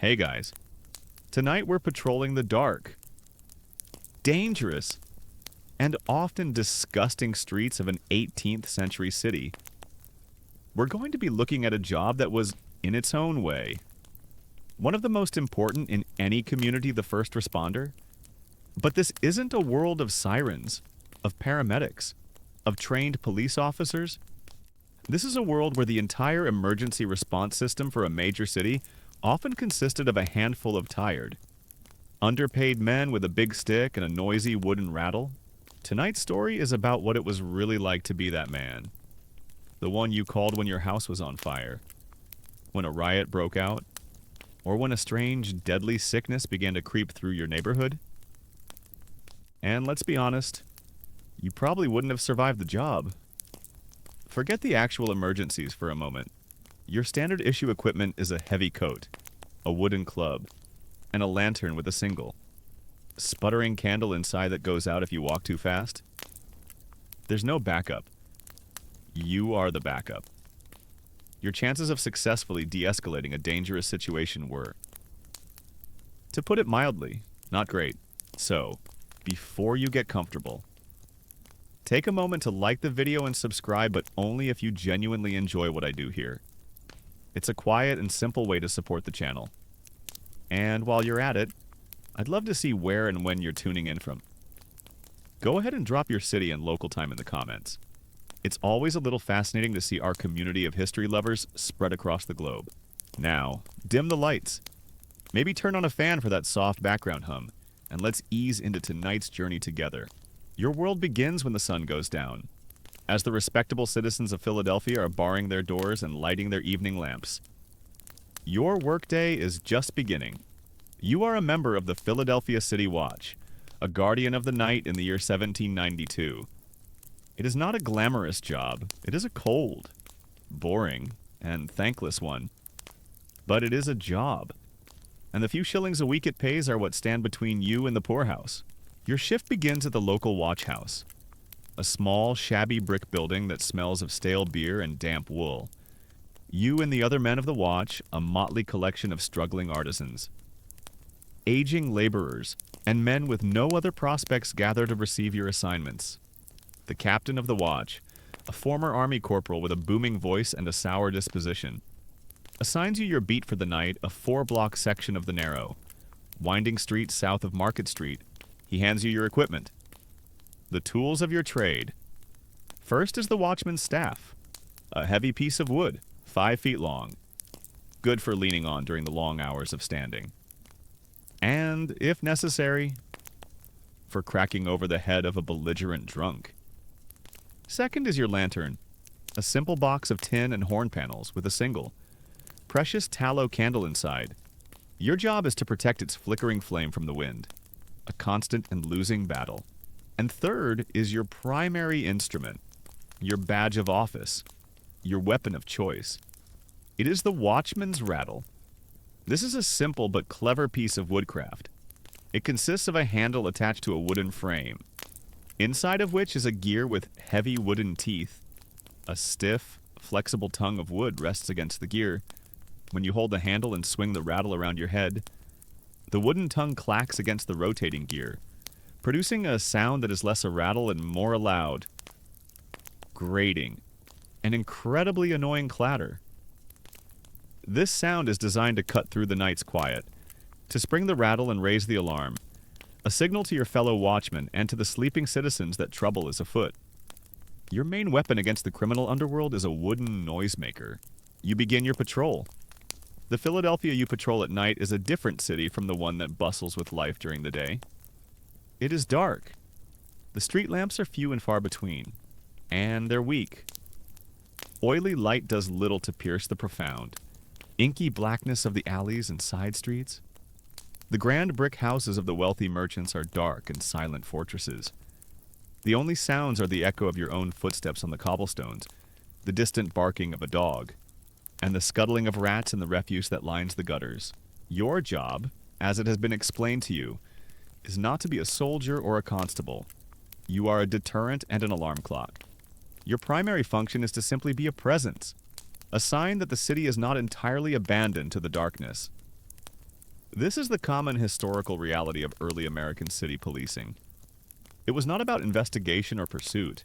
Hey guys, tonight we're patrolling the dark, dangerous, and often disgusting streets of an 18th century city. We're going to be looking at a job that was, in its own way, one of the most important in any community, the first responder. But this isn't a world of sirens, of paramedics, of trained police officers. This is a world where the entire emergency response system for a major city often consisted of a handful of tired, underpaid men with a big stick and a noisy wooden rattle. Tonight's story is about what it was really like to be that man. The one you called when your house was on fire, when a riot broke out, or when a strange, deadly sickness began to creep through your neighborhood. And let's be honest, you probably wouldn't have survived the job. Forget the actual emergencies for a moment. Your standard issue equipment is a heavy coat, a wooden club, and a lantern with a single. Sputtering candle inside that goes out if you walk too fast. There's no backup. You are the backup. Your chances of successfully de-escalating a dangerous situation were, to put it mildly, not great. So, before you get comfortable, take a moment to like the video and subscribe, but only if you genuinely enjoy what I do here. It's a quiet and simple way to support the channel. And while you're at it, I'd love to see where and when you're tuning in from. Go ahead and drop your city and local time in the comments. It's always a little fascinating to see our community of history lovers spread across the globe. Now, dim the lights. Maybe turn on a fan for that soft background hum, and let's ease into tonight's journey together. Your world begins when the sun goes down, as the respectable citizens of Philadelphia are barring their doors and lighting their evening lamps. Your workday is just beginning. You are a member of the Philadelphia City Watch, a guardian of the night in the year 1792. It is not a glamorous job. It is a cold, boring, and thankless one. But it is a job, and the few shillings a week it pays are what stand between you and the poorhouse. Your shift begins at the local watch house, a small, shabby brick building that smells of stale beer and damp wool. You and the other men of the watch, a motley collection of struggling artisans. Aging laborers, and men with no other prospects gather to receive your assignments. The captain of the watch, a former army corporal with a booming voice and a sour disposition, assigns you your beat for the night, a 4-block section of the narrow, winding street south of Market Street. He hands you your equipment, the tools of your trade. First is the watchman's staff, a heavy piece of wood, 5 feet long, good for leaning on during the long hours of standing. And, if necessary, for cracking over the head of a belligerent drunk. Second is your lantern, a simple box of tin and horn panels with a single, precious tallow candle inside. Your job is to protect its flickering flame from the wind, a constant and losing battle. And third is your primary instrument, your badge of office, your weapon of choice. It is the watchman's rattle. This is a simple but clever piece of woodcraft. It consists of a handle attached to a wooden frame, inside of which is a gear with heavy wooden teeth. A stiff, flexible tongue of wood rests against the gear. When you hold the handle and swing the rattle around your head, the wooden tongue clacks against the rotating gear, producing a sound that is less a rattle and more a loud, grating, an incredibly annoying clatter. This sound is designed to cut through the night's quiet, to spring the rattle and raise the alarm, a signal to your fellow watchmen and to the sleeping citizens that trouble is afoot. Your main weapon against the criminal underworld is a wooden noisemaker. You begin your patrol. The Philadelphia you patrol at night is a different city from the one that bustles with life during the day. It is dark. The street lamps are few and far between, and they're weak. Oily light does little to pierce the profound, inky blackness of the alleys and side streets. The grand brick houses of the wealthy merchants are dark and silent fortresses. The only sounds are the echo of your own footsteps on the cobblestones, the distant barking of a dog, and the scuttling of rats in the refuse that lines the gutters. Your job, as it has been explained to you, is not to be a soldier or a constable. You are a deterrent and an alarm clock. Your primary function is to simply be a presence, a sign that the city is not entirely abandoned to the darkness. This is the common historical reality of early American city policing. It was not about investigation or pursuit.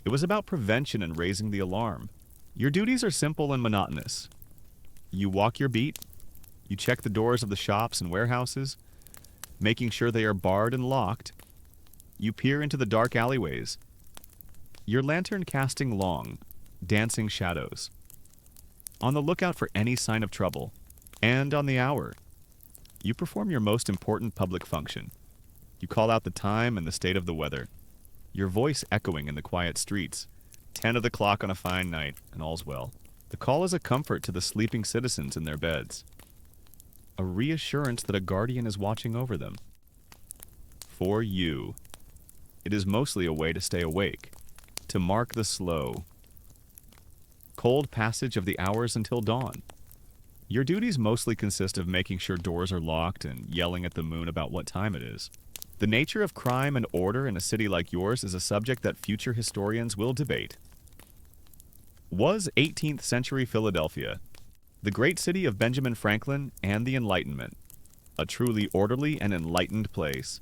It was about prevention and raising the alarm. Your duties are simple and monotonous. You walk your beat, you check the doors of the shops and warehouses, making sure they are barred and locked. You peer into the dark alleyways, your lantern casting long, dancing shadows, on the lookout for any sign of trouble. And on the hour, you perform your most important public function. You call out the time and the state of the weather, your voice echoing in the quiet streets. 10 of the clock on a fine night, and all's well. The call is a comfort to the sleeping citizens in their beds, a reassurance that a guardian is watching over them. For you, it is mostly a way to stay awake, to mark the slow, cold passage of the hours until dawn. Your duties mostly consist of making sure doors are locked and yelling at the moon about what time it is. The nature of crime and order in a city like yours is a subject that future historians will debate. Was 18th century Philadelphia, the great city of Benjamin Franklin and the Enlightenment, a truly orderly and enlightened place?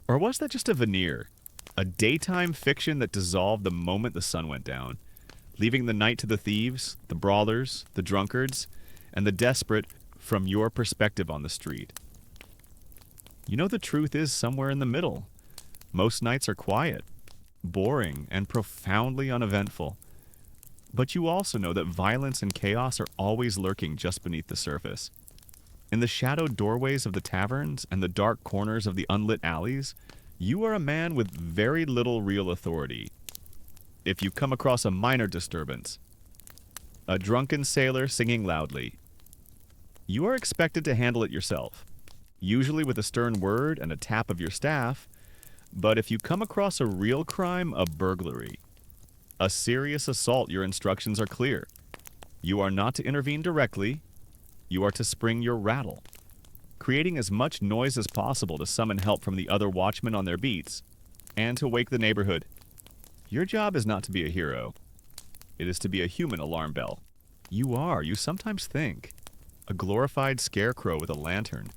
Or was that just a veneer, a daytime fiction that dissolved the moment the sun went down, leaving the night to the thieves, the brawlers, the drunkards, and the desperate from your perspective on the street? You know, the truth is somewhere in the middle. Most nights are quiet, boring, and profoundly uneventful. But you also know that violence and chaos are always lurking just beneath the surface. In the shadowed doorways of the taverns and the dark corners of the unlit alleys, you are a man with very little real authority. If you come across a minor disturbance, a drunken sailor singing loudly, you are expected to handle it yourself, usually with a stern word and a tap of your staff. But if you come across a real crime, a burglary, a serious assault, your instructions are clear. You are not to intervene directly. You are to spring your rattle, creating as much noise as possible to summon help from the other watchmen on their beats, and to wake the neighborhood. Your job is not to be a hero. It is to be a human alarm bell. You sometimes think, a glorified scarecrow with a lantern.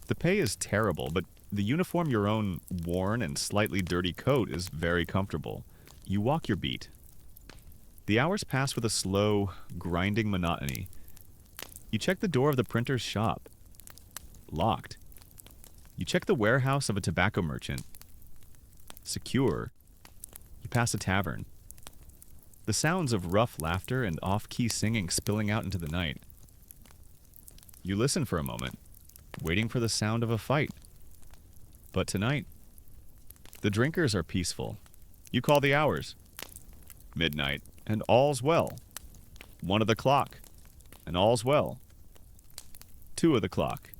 The pay is terrible, but the uniform, your own worn and slightly dirty coat, is very comfortable. You walk your beat. The hours pass with a slow, grinding monotony. You check the door of the printer's shop. Locked. You check the warehouse of a tobacco merchant. Secure. You pass a tavern. The sounds of rough laughter and off-key singing spilling out into the night. You listen for a moment, waiting for the sound of a fight. But tonight, the drinkers are peaceful. You call the hours. Midnight, and all's well. 1 of the clock, and all's well. 2 of the clock,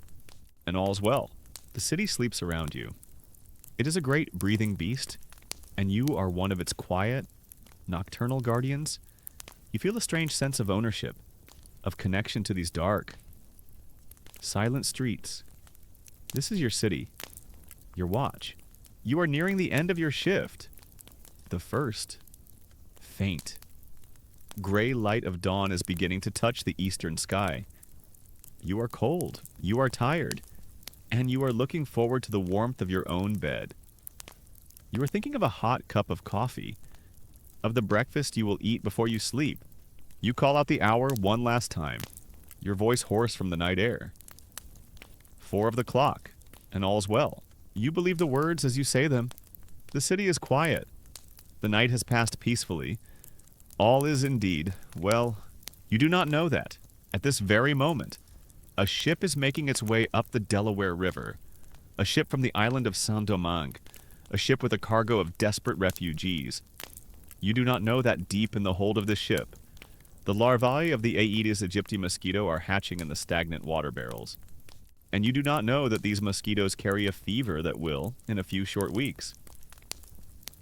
and all's well. The city sleeps around you. It is a great breathing beast, and you are one of its quiet, nocturnal guardians. You feel a strange sense of ownership, of connection to these dark, silent streets. This is your city, your watch. You are nearing the end of your shift. The first, faint, gray light of dawn is beginning to touch the eastern sky. You are cold, you are tired, and you are looking forward to the warmth of your own bed. You are thinking of a hot cup of coffee, of the breakfast you will eat before you sleep. You call out the hour one last time, your voice hoarse from the night air. 4 of the clock, and all's well. You believe the words as you say them. The city is quiet. The night has passed peacefully. All is indeed, well, you do not know that. At this very moment, a ship is making its way up the Delaware River. A ship from the island of Saint-Domingue. A ship with a cargo of desperate refugees. You do not know that deep in the hold of this ship, the larvae of the Aedes aegypti mosquito are hatching in the stagnant water barrels. And you do not know that these mosquitoes carry a fever that will, in a few short weeks,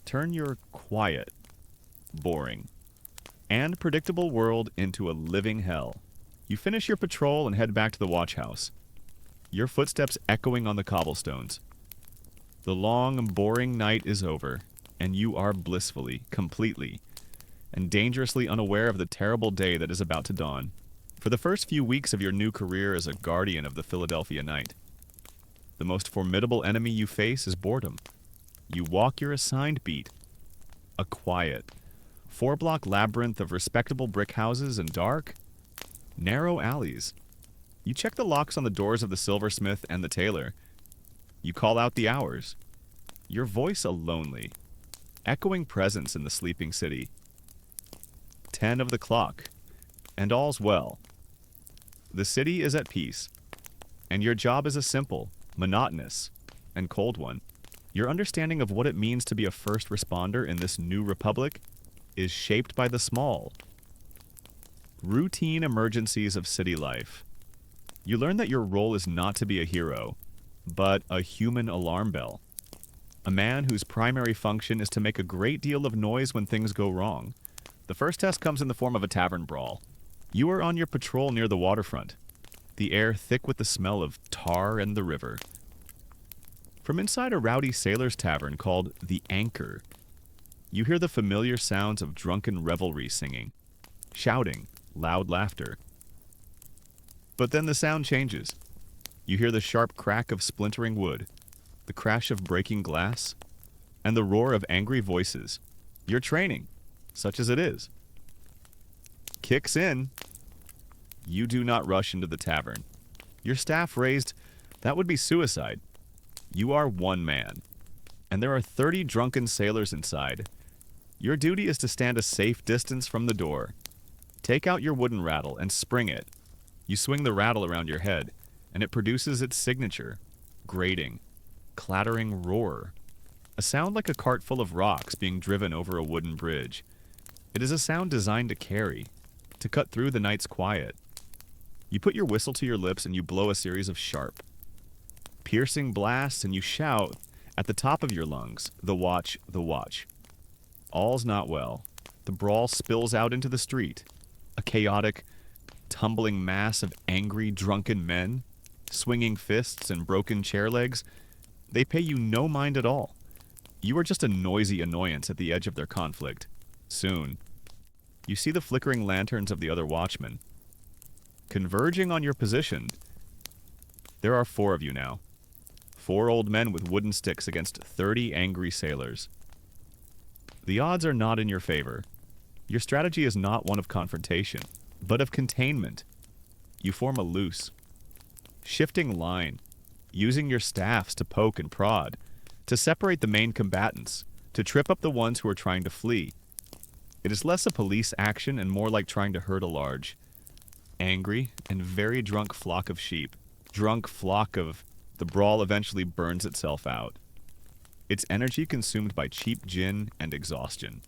turn your quiet, boring, and predictable world into a living hell. You finish your patrol and head back to the watch house, your footsteps echoing on the cobblestones. The long, boring night is over, and you are blissfully, completely, and dangerously unaware of the terrible day that is about to dawn. For the first few weeks of your new career as a guardian of the Philadelphia night, the most formidable enemy you face is boredom. You walk your assigned beat, a quiet, four-block labyrinth of respectable brick houses and dark, narrow alleys. You check the locks on the doors of the silversmith and the tailor. You call out the hours, your voice a lonely, echoing presence in the sleeping city. 10 of the clock, and all's well. The city is at peace, and your job is a simple, monotonous, and cold one. Your understanding of what it means to be a first responder in this new republic is shaped by the small, routine emergencies of city life. You learn that your role is not to be a hero, but a human alarm bell. A man whose primary function is to make a great deal of noise when things go wrong. The first test comes in the form of a tavern brawl. You are on your patrol near the waterfront, the air thick with the smell of tar and the river. From inside a rowdy sailor's tavern called the Anchor, you hear the familiar sounds of drunken revelry singing, shouting, loud laughter. But then the sound changes. You hear the sharp crack of splintering wood, the crash of breaking glass, and the roar of angry voices. Your training, such as it is, kicks in. You do not rush into the tavern. Your staff raised, that would be suicide. You are one man, and there are 30 drunken sailors inside. Your duty is to stand a safe distance from the door. Take out your wooden rattle and spring it. You swing the rattle around your head, and it produces its signature, grating, clattering roar, a sound like a cart full of rocks being driven over a wooden bridge. It is a sound designed to carry, to cut through the night's quiet. You put your whistle to your lips and you blow a series of sharp, piercing blasts, and you shout at the top of your lungs, "The watch, the watch." All's not well. The brawl spills out into the street, a chaotic, tumbling mass of angry, drunken men, swinging fists and broken chair legs. They pay you no mind at all. You are just a noisy annoyance at the edge of their conflict. Soon, you see the flickering lanterns of the other watchmen. Converging on your position, there are 4 of you now. 4 old men with wooden sticks against 30 angry sailors. The odds are not in your favor. Your strategy is not one of confrontation, but of containment. You form a loose, shifting line, using your staffs to poke and prod, to separate the main combatants, to trip up the ones who are trying to flee. It is less a police action and more like trying to herd a large, angry, and very drunk flock of sheep. The brawl eventually burns itself out, its energy consumed by cheap gin and exhaustion.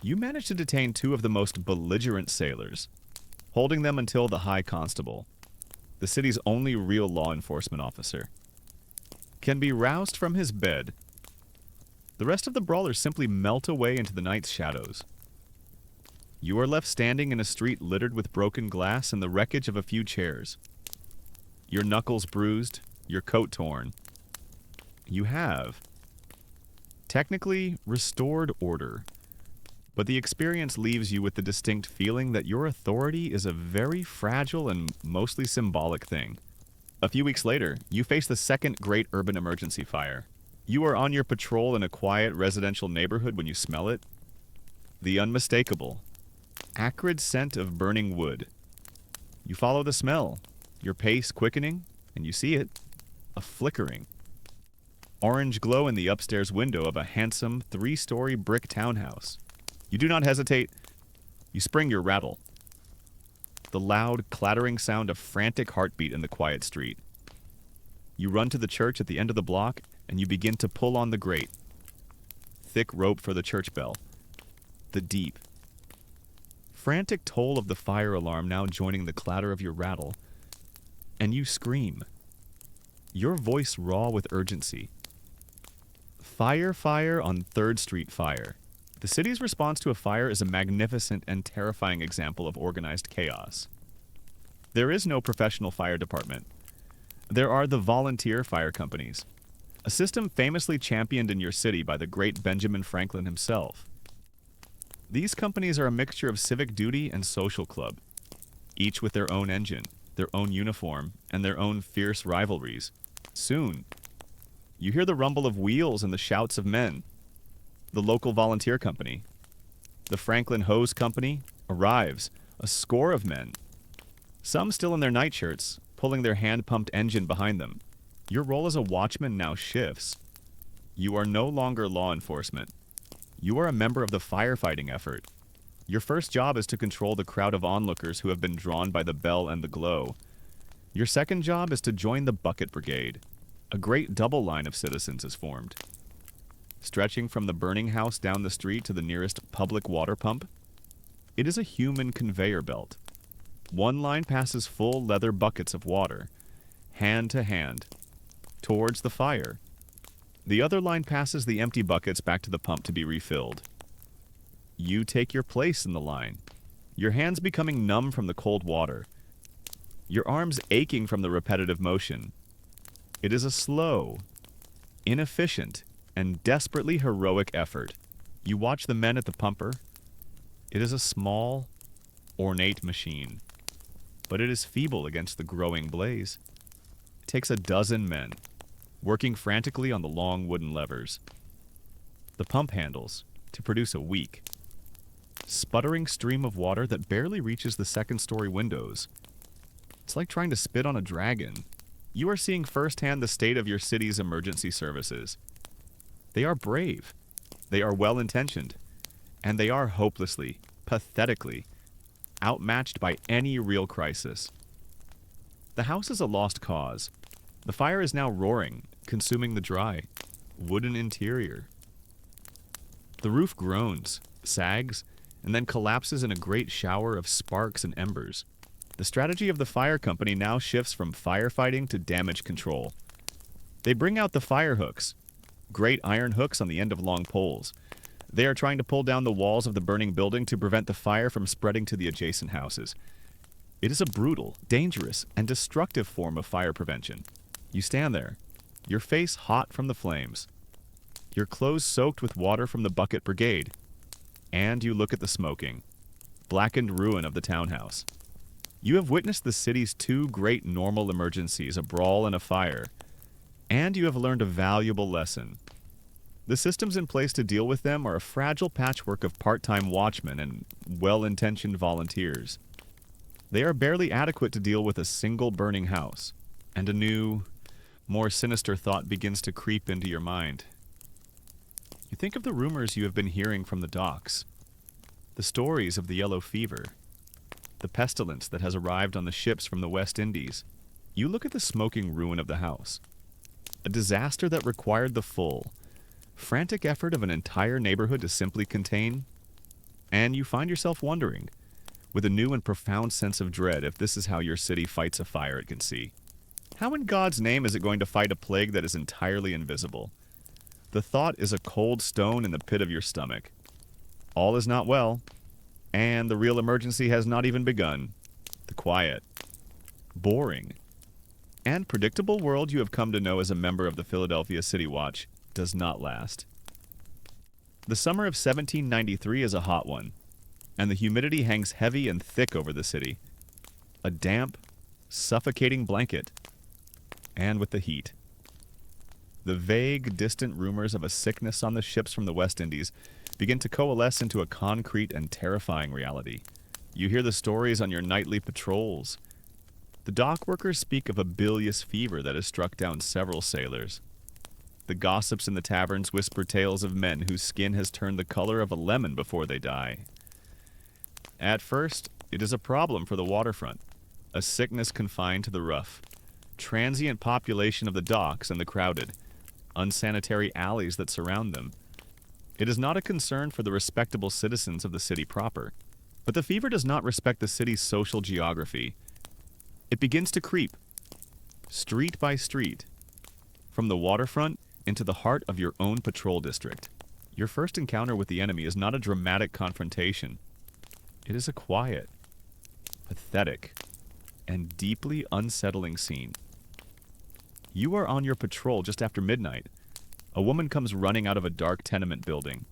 You manage to detain 2 of the most belligerent sailors, holding them until the High Constable, the city's only real law enforcement officer, can be roused from his bed. The rest of the brawlers simply melt away into the night's shadows. You are left standing in a street littered with broken glass and the wreckage of a few chairs. Your knuckles bruised, your coat torn. You have, technically, restored order, but the experience leaves you with the distinct feeling that your authority is a very fragile and mostly symbolic thing. A few weeks later, you face the second great urban emergency fire. You are on your patrol in a quiet residential neighborhood when you smell it. The unmistakable, acrid scent of burning wood. You follow the smell, your pace quickening, and you see it, a flickering. Orange glow in the upstairs window of a handsome 3-story brick townhouse. You do not hesitate. You spring your rattle. The loud, clattering sound of frantic heartbeat in the quiet street. You run to the church at the end of the block, and you begin to pull on the grate. Thick rope for the church bell. The deep, frantic toll of the fire alarm now joining the clatter of your rattle. And you scream, your voice raw with urgency. Fire, fire on 3rd Street fire. The city's response to a fire is a magnificent and terrifying example of organized chaos. There is no professional fire department. There are the volunteer fire companies, a system famously championed in your city by the great Benjamin Franklin himself. These companies are a mixture of civic duty and social club. each with their own engine, their own uniform, and their own fierce rivalries. Soon, you hear the rumble of wheels and the shouts of men. The local volunteer company, the Franklin Hose Company, arrives, a score of men. Some still in their nightshirts, pulling their hand-pumped engine behind them. Your role as a watchman now shifts. You are no longer law enforcement. You are a member of the firefighting effort. Your first job is to control the crowd of onlookers who have been drawn by the bell and the glow. Your second job is to join the bucket brigade. A great double line of citizens is formed. Stretching from the burning house down the street to the nearest public water pump, it is a human conveyor belt. One line passes full leather buckets of water, hand to hand, towards the fire. The other line passes the empty buckets back to the pump to be refilled. You take your place in the line, your hands becoming numb from the cold water, your arms aching from the repetitive motion. It is a slow, inefficient, and desperately heroic effort. You watch the men at the pumper. It is a small, ornate machine, but it is feeble against the growing blaze. It takes a dozen men, working frantically on the long wooden levers. The pump handles to produce a weak, sputtering stream of water that barely reaches the second-story windows. It's like trying to spit on a dragon. You are seeing firsthand the state of your city's emergency services. They are brave, they are well-intentioned, and they are hopelessly, pathetically, outmatched by any real crisis. The house is a lost cause. The fire is now roaring, consuming the dry, wooden interior. The roof groans, sags, and then collapses in a great shower of sparks and embers. The strategy of the fire company now shifts from firefighting to damage control. They bring out the fire hooks, great iron hooks on the end of long poles. They are trying to pull down the walls of the burning building to prevent the fire from spreading to the adjacent houses. It is a brutal, dangerous, and destructive form of fire prevention. You stand there, your face hot from the flames, your clothes soaked with water from the bucket brigade, and you look at the smoking, blackened ruin of the townhouse. You have witnessed the city's two great normal emergencies, a brawl and a fire, and you have learned a valuable lesson. The systems in place to deal with them are a fragile patchwork of part-time watchmen and well-intentioned volunteers. They are barely adequate to deal with a single burning house, and a new, more sinister thought begins to creep into your mind. You think of the rumors you have been hearing from the docks, the stories of the yellow fever, the pestilence that has arrived on the ships from the West Indies. You look at the smoking ruin of the house, a disaster that required the full, frantic effort of an entire neighborhood to simply contain, and you find yourself wondering, with a new and profound sense of dread, if this is how your city fights a fire it can see. How in God's name is it going to fight a plague that is entirely invisible? The thought is a cold stone in the pit of your stomach. All is not well, and the real emergency has not even begun. The quiet, boring, and predictable world you have come to know as a member of the Philadelphia City Watch does not last. The summer of 1793 is a hot one, and the humidity hangs heavy and thick over the city. A damp, suffocating blanket, and with the heat. The vague, distant rumors of a sickness on the ships from the West Indies begin to coalesce into a concrete and terrifying reality. You hear the stories on your nightly patrols. The dock workers speak of a bilious fever that has struck down several sailors. The gossips in the taverns whisper tales of men whose skin has turned the color of a lemon before they die. At first, it is a problem for the waterfront, a sickness confined to the rough, transient population of the docks and the crowded, unsanitary alleys that surround them. It is not a concern for the respectable citizens of the city proper, but the fever does not respect the city's social geography. It begins to creep, street by street, from the waterfront into the heart of your own patrol district. Your first encounter with the enemy is not a dramatic confrontation. It is a quiet, pathetic, and deeply unsettling scene. You are on your patrol just after midnight. A woman comes running out of a dark tenement building.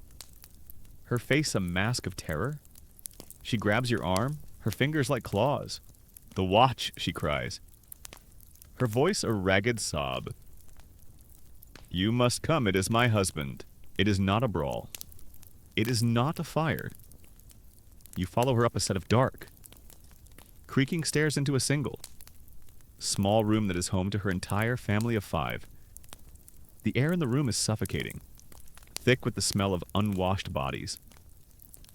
Her face a mask of terror. She grabs your arm, her fingers like claws. "The watch," she cries, her voice a ragged sob. "You must come, it is my husband. It is not a brawl. It is not a fire." You follow her up a set of dark, creaking stairs into a single, small room that is home to her entire family of 5. The air in the room is suffocating, thick with the smell of unwashed bodies,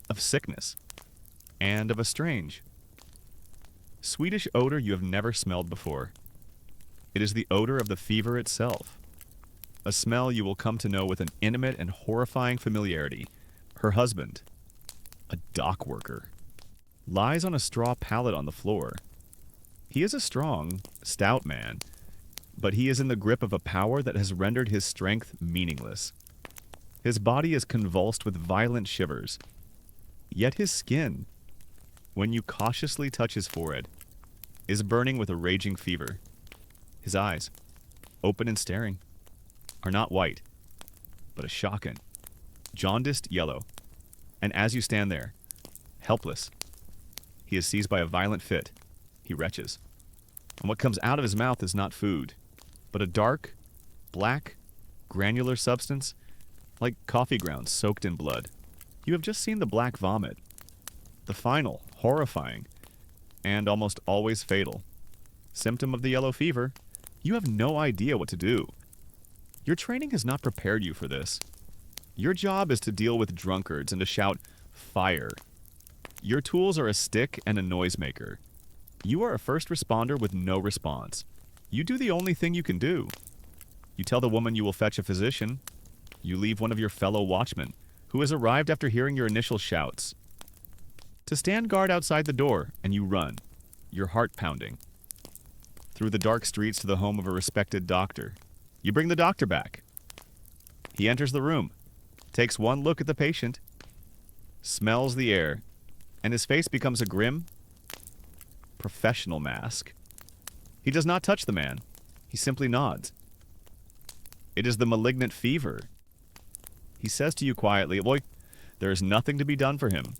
of sickness, and of a strange, Swedish odor you have never smelled before. It is the odor of the fever itself, a smell you will come to know with an intimate and horrifying familiarity. Her husband, a dock worker, lies on a straw pallet on the floor. He is a strong, stout man, but he is in the grip of a power that has rendered his strength meaningless. His body is convulsed with violent shivers, yet his skin, when you cautiously touch his forehead, is burning with a raging fever. His eyes, open and staring, are not white, but a shocking, jaundiced yellow. And as you stand there, helpless, he is seized by a violent fit. He retches. And what comes out of his mouth is not food, but a dark, black, granular substance, like coffee grounds soaked in blood. You have just seen the black vomit, the final, horrifying, and almost always fatal symptom of the yellow fever. You have no idea what to do. Your training has not prepared you for this. Your job is to deal with drunkards and to shout, "Fire." Your tools are a stick and a noisemaker. You are a first responder with no response. You do the only thing you can do. You tell the woman you will fetch a physician. You leave one of your fellow watchmen, who has arrived after hearing your initial shouts, to stand guard outside the door, and you run, your heart pounding, through the dark streets to the home of a respected doctor. You bring the doctor back. He enters the room, takes one look at the patient, smells the air, and his face becomes a grim, professional mask. He does not touch the man. He simply nods. It is the malignant fever. He says to you quietly, "Boy, there is nothing to be done for him.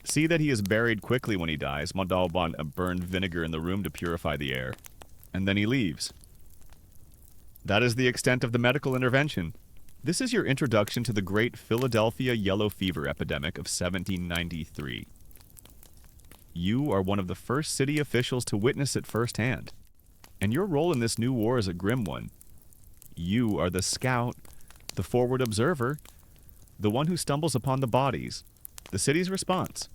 See that he is buried quickly when he dies. Mondalban burned vinegar in the room to purify the air." And then he leaves. That is the extent of the medical intervention. This is your introduction to the great Philadelphia yellow fever epidemic of 1793. You are one of the first city officials to witness it firsthand, and your role in this new war is a grim one. You are the scout, the forward observer, the one who stumbles upon the bodies. The city's response,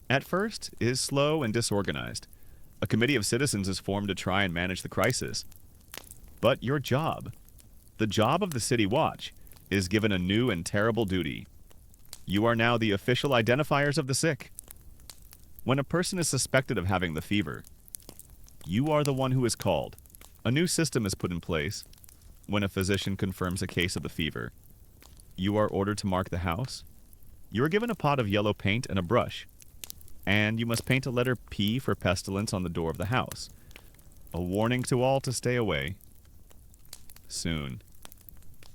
at first, is slow and disorganized. A committee of citizens is formed to try and manage the crisis. But your job, the job of the City Watch, is given a new and terrible duty. You are now the official identifiers of the sick. When a person is suspected of having the fever, you are the one who is called. A new system is put in place. When a physician confirms a case of the fever, you are ordered to mark the house. You are given a pot of yellow paint and a brush, and you must paint a letter P for pestilence on the door of the house, a warning to all to stay away. Soon,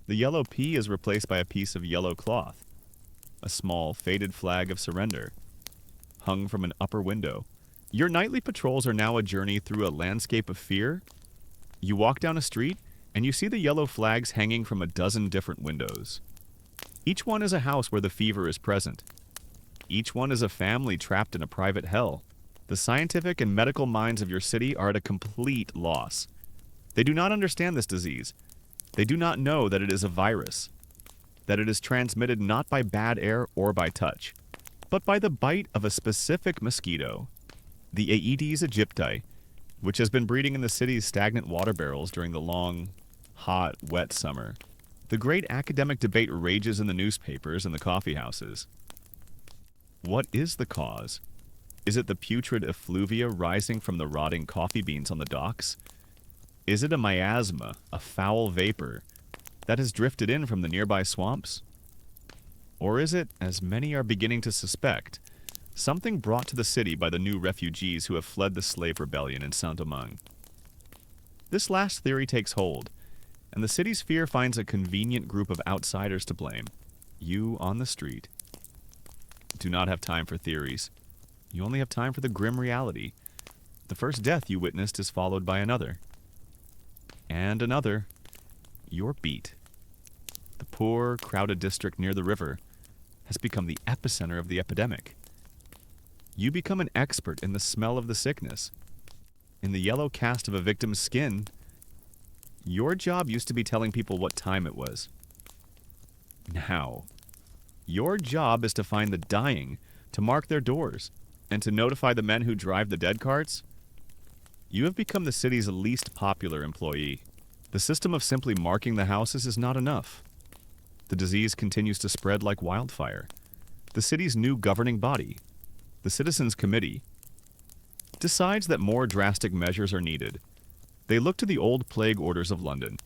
the yellow P is replaced by a piece of yellow cloth, a small, faded flag of surrender, hung from an upper window. Your nightly patrols are now a journey through a landscape of fear. You walk down a street, and you see the yellow flags hanging from a dozen different windows. Each one is a house where the fever is present. Each one is a family trapped in a private hell. The scientific and medical minds of your city are at a complete loss. They do not understand this disease. They do not know that it is a virus, that it is transmitted not by bad air or by touch, but by the bite of a specific mosquito, the Aedes aegypti, which has been breeding in the city's stagnant water barrels during the long, hot, wet summer. The great academic debate rages in the newspapers and the coffee houses. What is the cause? Is it the putrid effluvia rising from the rotting coffee beans on the docks? Is it a miasma, a foul vapor, that has drifted in from the nearby swamps? Or is it, as many are beginning to suspect, something brought to the city by the new refugees who have fled the slave rebellion in Saint-Domingue? This last theory takes hold, and the city's fear finds a convenient group of outsiders to blame. You on the street. Do not have time for theories. You only have time for the grim reality. The first death you witnessed is followed by another. And another. You're beat. The poor, crowded district near the river has become the epicenter of the epidemic. You become an expert in the smell of the sickness. In the yellow cast of a victim's skin, your job used to be telling people what time it was. Now, your job is to find the dying, to mark their doors, and to notify the men who drive the dead carts. You have become the city's least popular employee. The system of simply marking the houses is not enough. The disease continues to spread like wildfire. The city's new governing body, the Citizens Committee, decides that more drastic measures are needed. They look to the old plague orders of London,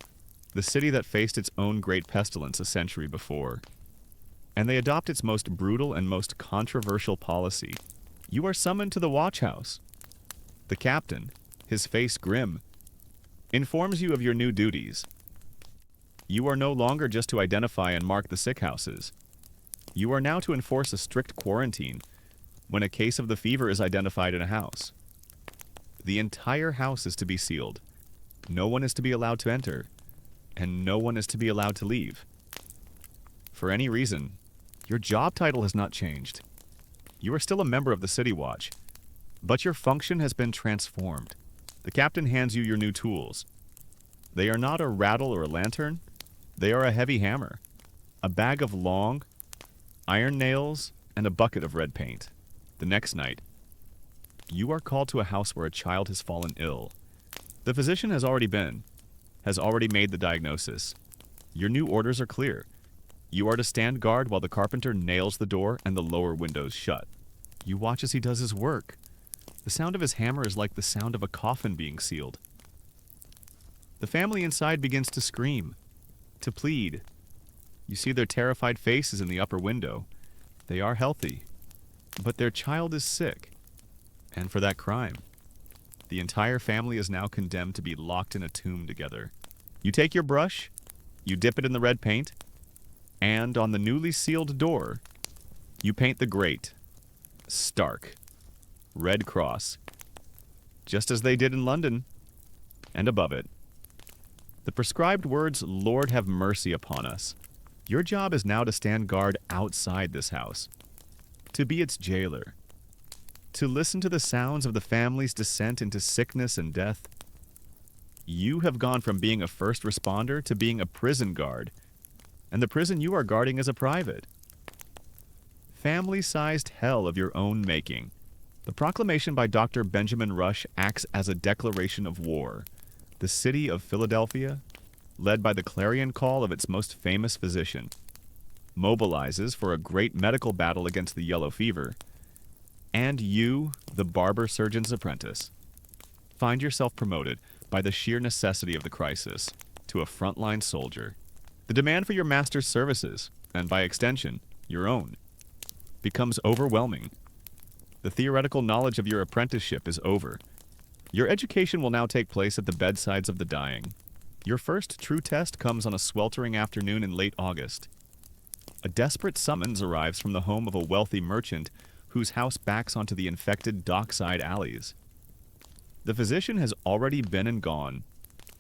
the city that faced its own great pestilence a century before, and they adopt its most brutal and most controversial policy. You are summoned to the watch house. The captain, his face grim, informs you of your new duties. You are no longer just to identify and mark the sick houses. You are now to enforce a strict quarantine when a case of the fever is identified in a house. The entire house is to be sealed. No one is to be allowed to enter, and no one is to be allowed to leave. For any reason, your job title has not changed. You are still a member of the City Watch, but your function has been transformed. The captain hands you your new tools. They are not a rattle or a lantern. They are a heavy hammer, a bag of long, iron nails, and a bucket of red paint. The next night, you are called to a house where a child has fallen ill. The physician has already made the diagnosis. Your new orders are clear. You are to stand guard while the carpenter nails the door and the lower windows shut. You watch as he does his work. The sound of his hammer is like the sound of a coffin being sealed. The family inside begins to scream, to plead. You see their terrified faces in the upper window. They are healthy, but their child is sick, and for that crime. The entire family is now condemned to be locked in a tomb together. You take your brush, you dip it in the red paint, and on the newly sealed door, you paint the great, stark, red cross, just as they did in London, and above it, the prescribed words, "Lord, have mercy upon us." Your job is now to stand guard outside this house, to be its jailer, to listen to the sounds of the family's descent into sickness and death. You have gone from being a first responder to being a prison guard, and the prison you are guarding is a private. Family-sized hell of your own making. The proclamation by Dr. Benjamin Rush acts as a declaration of war. The city of Philadelphia, led by the clarion call of its most famous physician, mobilizes for a great medical battle against the yellow fever. And you, the barber surgeon's apprentice, find yourself promoted by the sheer necessity of the crisis to a frontline soldier. The demand for your master's services, and by extension, your own, becomes overwhelming. The theoretical knowledge of your apprenticeship is over. Your education will now take place at the bedsides of the dying. Your first true test comes on a sweltering afternoon in late August. A desperate summons arrives from the home of a wealthy merchant whose house backs onto the infected dockside alleys. The physician has already been and gone,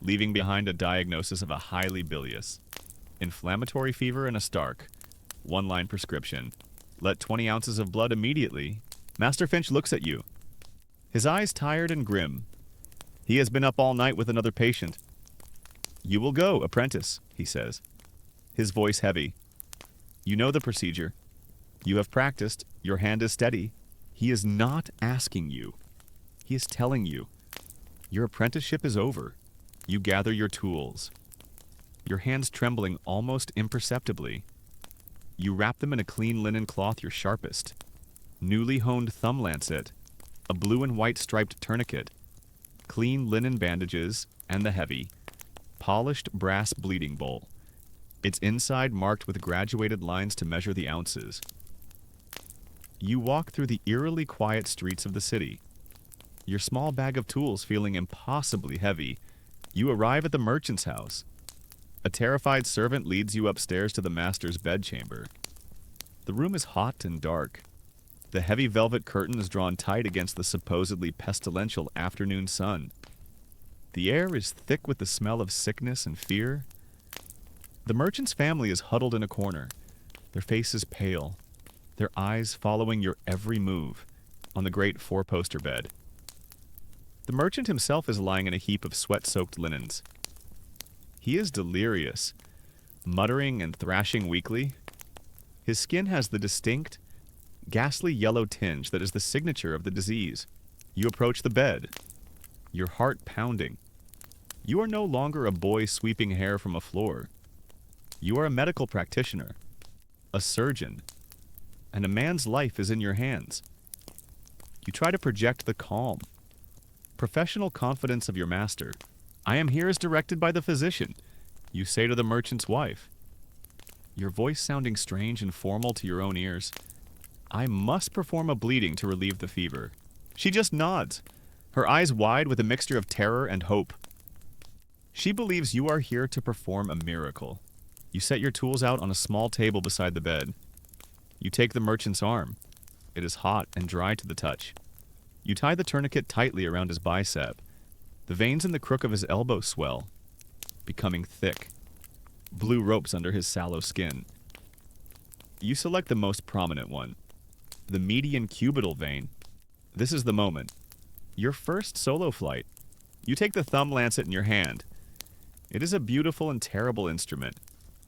leaving behind a diagnosis of a highly bilious, inflammatory fever and a stark, one-line prescription. Let 20 ounces of blood immediately. Master Finch looks at you, his eyes tired and grim. He has been up all night with another patient. You will go, apprentice, he says, his voice heavy. You know the procedure. You have practiced. Your hand is steady. He is not asking you. He is telling you. Your apprenticeship is over. You gather your tools, your hands trembling almost imperceptibly. You wrap them in a clean linen cloth, your sharpest, newly honed thumb lancet, a blue and white striped tourniquet, clean linen bandages, and the heavy, polished brass bleeding bowl, its inside marked with graduated lines to measure the ounces. You walk through the eerily quiet streets of the city, your small bag of tools feeling impossibly heavy. You arrive at the merchant's house. A terrified servant leads you upstairs to the master's bedchamber. The room is hot and dark. the heavy velvet curtains drawn tight against the supposedly pestilential afternoon sun. The air is thick with the smell of sickness and fear. The merchant's family is huddled in a corner, their faces pale, their eyes following your every move, on the great four-poster bed. The merchant himself is lying in a heap of sweat-soaked linens. He is delirious, muttering and thrashing weakly. His skin has the distinct, ghastly yellow tinge that is the signature of the disease. You approach the bed, your heart pounding. You are no longer a boy sweeping hair from a floor. You are a medical practitioner, a surgeon, and a man's life is in your hands. You try to project the calm, professional confidence of your master. "I am here as directed by the physician," you say to the merchant's wife, your voice sounding strange and formal to your own ears. "I must perform a bleeding to relieve the fever." She just nods, her eyes wide with a mixture of terror and hope. She believes you are here to perform a miracle. You set your tools out on a small table beside the bed. You take the merchant's arm. It is hot and dry to the touch. You tie the tourniquet tightly around his bicep. The veins in the crook of his elbow swell, becoming thick. Blue ropes under his sallow skin. You select the most prominent one, the median cubital vein. This is the moment. Your first solo flight. You take the thumb lancet in your hand. It is a beautiful and terrible instrument.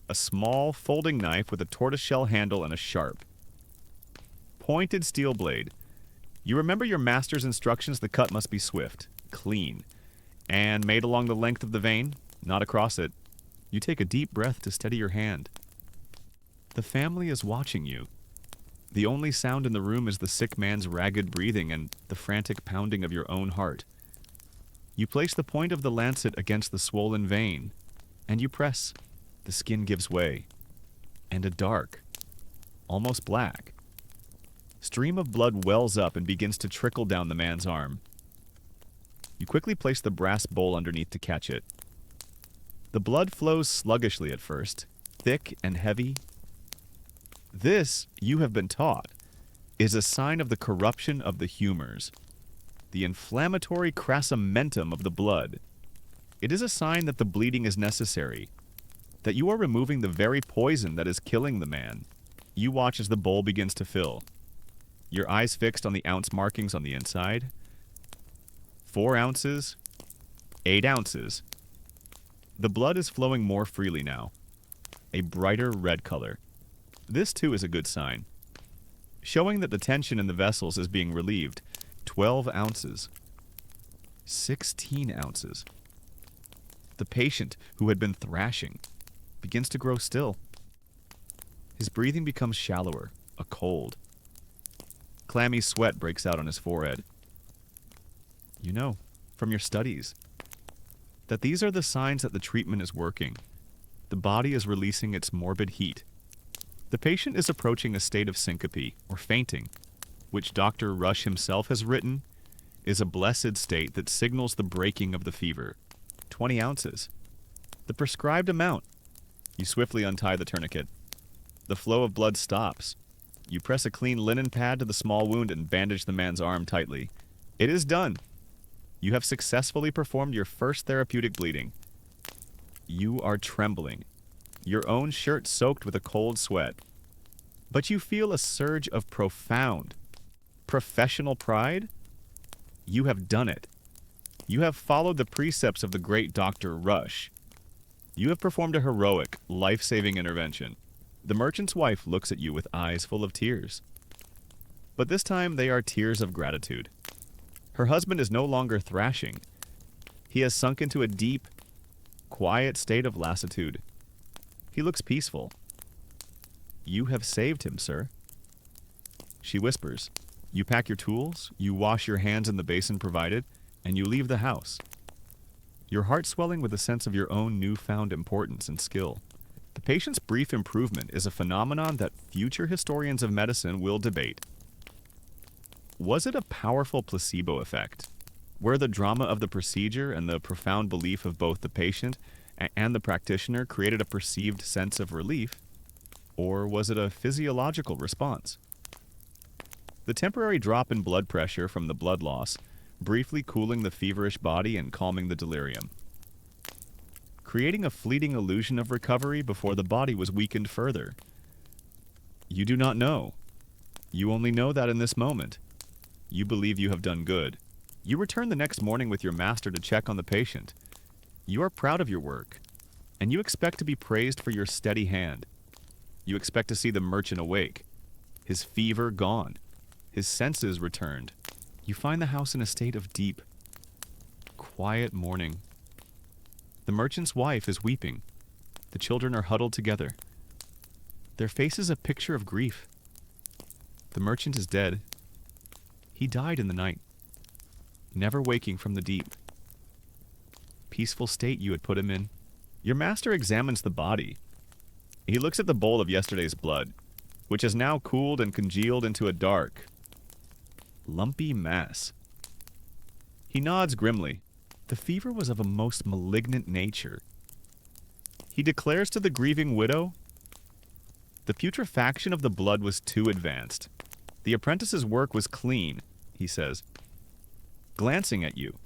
A small folding knife with a tortoiseshell handle and a sharp, pointed steel blade. You remember your master's instructions. The cut must be swift, clean, and made along the length of the vein, not across it. You take a deep breath to steady your hand. The family is watching you. The only sound in the room is the sick man's ragged breathing and the frantic pounding of your own heart. You place the point of the lancet against the swollen vein, and you press. The skin gives way, and a dark, almost black, stream of blood wells up and begins to trickle down the man's arm. You quickly place the brass bowl underneath to catch it. The blood flows sluggishly at first, thick and heavy. This, you have been taught, is a sign of the corruption of the humors, the inflammatory crassamentum of the blood. It is a sign that the bleeding is necessary, that you are removing the very poison that is killing the man. You watch as the bowl begins to fill, your eyes fixed on the ounce markings on the inside. 4 ounces, 8 ounces. The blood is flowing more freely now, a brighter red color. This too is a good sign, showing that the tension in the vessels is being relieved. 12 ounces, 16 ounces. The patient, who had been thrashing, begins to grow still. His breathing becomes shallower, a cold. Clammy sweat breaks out on his forehead. You know, from your studies, that these are the signs that the treatment is working. The body is releasing its morbid heat. The patient is approaching a state of syncope, or fainting, which Dr. Rush himself has written is a blessed state that signals the breaking of the fever. 20 ounces. The prescribed amount. You swiftly untie the tourniquet. The flow of blood stops. You press a clean linen pad to the small wound and bandage the man's arm tightly. It is done. You have successfully performed your first therapeutic bleeding. You are trembling, your own shirt soaked with a cold sweat. But you feel a surge of profound, professional pride. You have done it. You have followed the precepts of the great Dr. Rush. You have performed a heroic, life-saving intervention. The merchant's wife looks at you with eyes full of tears. But this time they are tears of gratitude. Her husband is no longer thrashing. He has sunk into a deep, quiet state of lassitude. He looks peaceful. You have saved him, sir. She whispers. You pack your tools, you wash your hands in the basin provided, and you leave the house. Your heart swelling with a sense of your own newfound importance and skill. The patient's brief improvement is a phenomenon that future historians of medicine will debate. Was it a powerful placebo effect, where the drama of the procedure and the profound belief of both the patient and the practitioner created a perceived sense of relief, or was it a physiological response? The temporary drop in blood pressure from the blood loss, briefly cooling the feverish body and calming the delirium, creating a fleeting illusion of recovery before the body was weakened further. You do not know. You only know that in this moment. You believe you have done good. You return the next morning with your master to check on the patient. You are proud of your work, and you expect to be praised for your steady hand. You expect to see the merchant awake, his fever gone, his senses returned. You find the house in a state of deep, quiet mourning. The merchant's wife is weeping. The children are huddled together. Their faces a picture of grief. The merchant is dead. He died in the night, never waking from the deep, peaceful state you had put him in. Your master examines the body. He looks at the bowl of yesterday's blood, which has now cooled and congealed into a dark, lumpy mass. He nods grimly. The fever was of a most malignant nature. He declares to the grieving widow, the putrefaction of the blood was too advanced. The apprentice's work was clean, he says, glancing at you.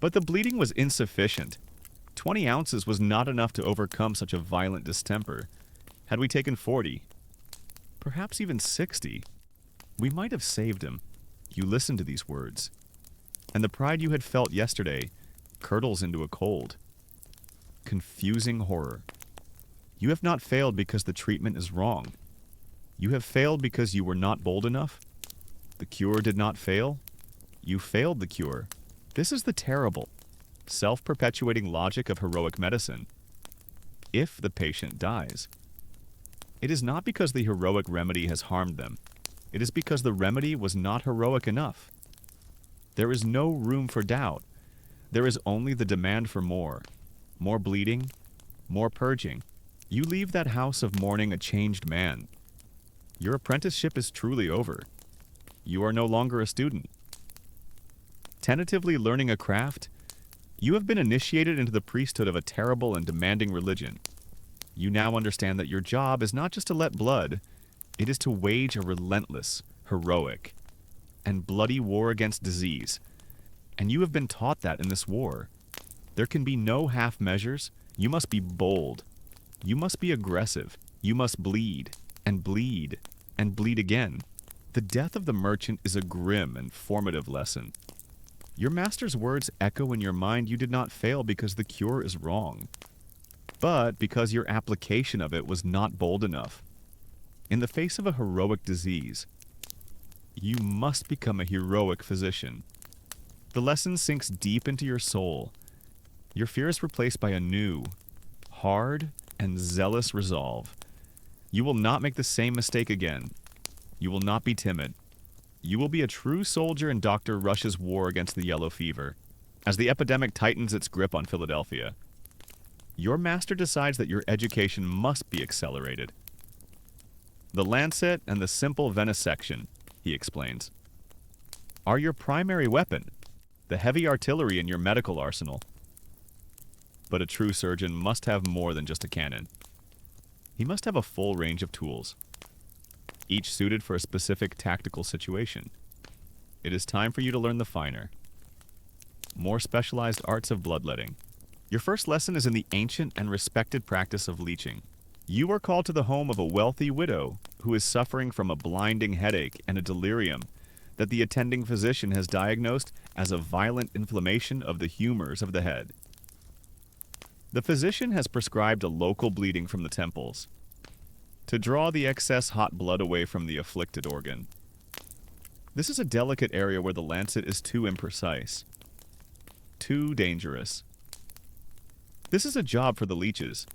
But the bleeding was insufficient. 20 ounces was not enough to overcome such a violent distemper. Had we taken 40, perhaps even 60, we might have saved him. You listen to these words, and the pride you had felt yesterday curdles into a cold, confusing horror. You have not failed because the treatment is wrong. You have failed because you were not bold enough. The cure did not fail. You failed the cure. This is the terrible, self-perpetuating logic of heroic medicine. If the patient dies, it is not because the heroic remedy has harmed them. It is because the remedy was not heroic enough. There is no room for doubt. There is only the demand for more. More bleeding, more purging. You leave that house of mourning a changed man. Your apprenticeship is truly over. You are no longer a student. Tentatively learning a craft, you have been initiated into the priesthood of a terrible and demanding religion. You now understand that your job is not just to let blood, it is to wage a relentless, heroic, and bloody war against disease. And you have been taught that in this war. There can be no half measures. You must be bold. You must be aggressive. You must bleed, and bleed, and bleed again. The death of the merchant is a grim and formative lesson. Your master's words echo in your mind. You did not fail because the cure is wrong, but because your application of it was not bold enough. In the face of a heroic disease, you must become a heroic physician. The lesson sinks deep into your soul. Your fear is replaced by a new, hard, and zealous resolve. You will not make the same mistake again. You will not be timid. You will be a true soldier in Dr. Rush's war against the yellow fever, as the epidemic tightens its grip on Philadelphia. Your master decides that your education must be accelerated. The lancet and the simple venesection, he explains, are your primary weapon, the heavy artillery in your medical arsenal. But a true surgeon must have more than just a cannon. He must have a full range of tools, each suited for a specific tactical situation. It is time for you to learn the finer, more specialized arts of bloodletting. Your first lesson is in the ancient and respected practice of leeching. You are called to the home of a wealthy widow who is suffering from a blinding headache and a delirium that the attending physician has diagnosed as a violent inflammation of the humors of the head. The physician has prescribed a local bleeding from the temples to draw the excess hot blood away from the afflicted organ. This is a delicate area where the lancet is too imprecise, too dangerous. This is a job for the leeches.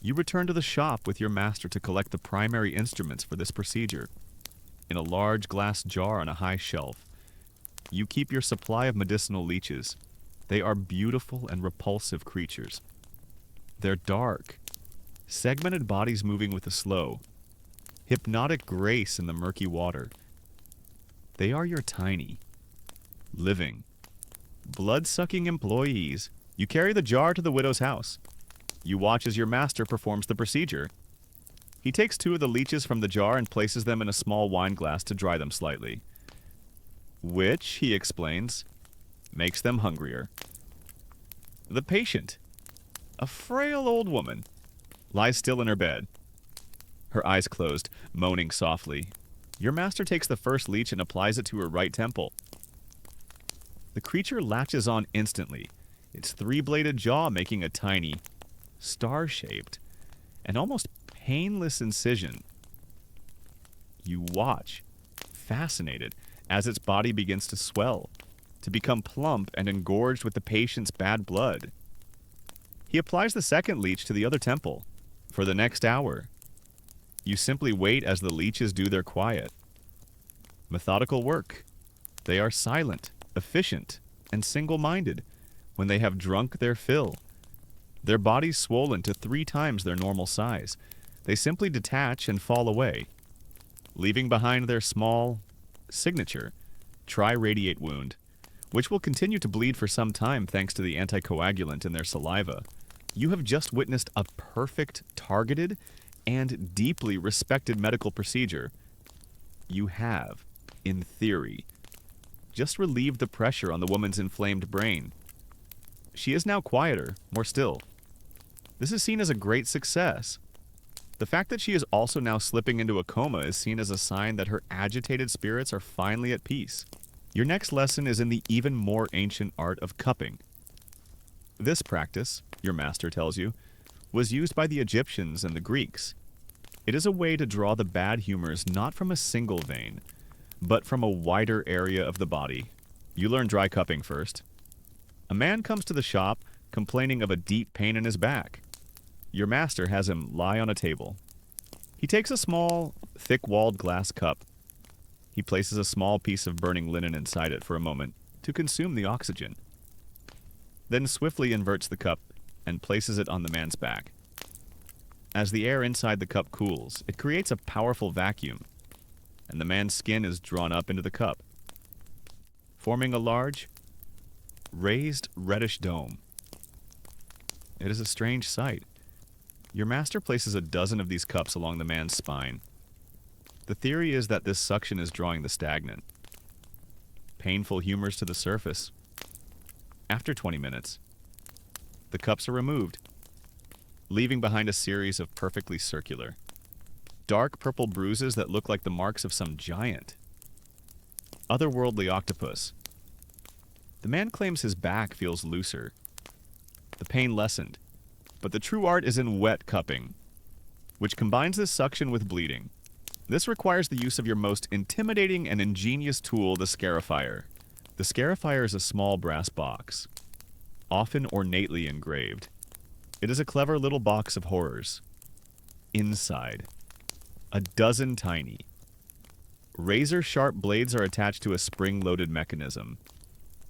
You return to the shop with your master to collect the primary instruments for this procedure. In a large glass jar on a high shelf, you keep your supply of medicinal leeches. They are beautiful and repulsive creatures. They're dark, segmented bodies moving with a slow, hypnotic grace in the murky water. They are your tiny, living, blood-sucking employees. You carry the jar to the widow's house. You watch as your master performs the procedure. He takes 2 of the leeches from the jar and places them in a small wine glass to dry them slightly. which, he explains, makes them hungrier. The patient, a frail old woman, lies still in her bed, her eyes closed, moaning softly. Your master takes the first leech and applies it to her right temple. The creature latches on instantly, its three-bladed jaw making a tiny, star-shaped, and almost painless incision. You watch, fascinated, as its body begins to swell, to become plump and engorged with the patient's bad blood. He applies the second leech to the other temple. For the next hour, you simply wait as the leeches do their quiet, methodical work. They are silent, efficient, and single-minded when they have drunk their fill. Their bodies swollen to 3 times their normal size. They simply detach and fall away, leaving behind their small, signature, tri-radiate wound, which will continue to bleed for some time thanks to the anticoagulant in their saliva. You have just witnessed a perfect, targeted, and deeply respected medical procedure. You have, in theory, just relieved the pressure on the woman's inflamed brain. She is now quieter, more still. This is seen as a great success. The fact that she is also now slipping into a coma is seen as a sign that her agitated spirits are finally at peace. Your next lesson is in the even more ancient art of cupping. This practice, your master tells you, was used by the Egyptians and the Greeks. It is a way to draw the bad humors not from a single vein, but from a wider area of the body. You learn dry cupping first. A man comes to the shop complaining of a deep pain in his back. Your master has him lie on a table. He takes a small, thick-walled glass cup. He places a small piece of burning linen inside it for a moment to consume the oxygen, then swiftly inverts the cup and places it on the man's back. As the air inside the cup cools, it creates a powerful vacuum, and the man's skin is drawn up into the cup, forming a large, raised reddish dome. It is a strange sight. Your master places a dozen of these cups along the man's spine. The theory is that this suction is drawing the stagnant, painful humors to the surface. After 20 minutes, the cups are removed, leaving behind a series of perfectly circular, dark purple bruises that look like the marks of some giant, otherworldly octopus. The man claims his back feels looser, the pain lessened, but the true art is in wet cupping, which combines this suction with bleeding. This requires the use of your most intimidating and ingenious tool, the scarifier. The scarifier is a small brass box, often ornately engraved. It is a clever little box of horrors. Inside, a dozen tiny, razor-sharp blades are attached to a spring-loaded mechanism.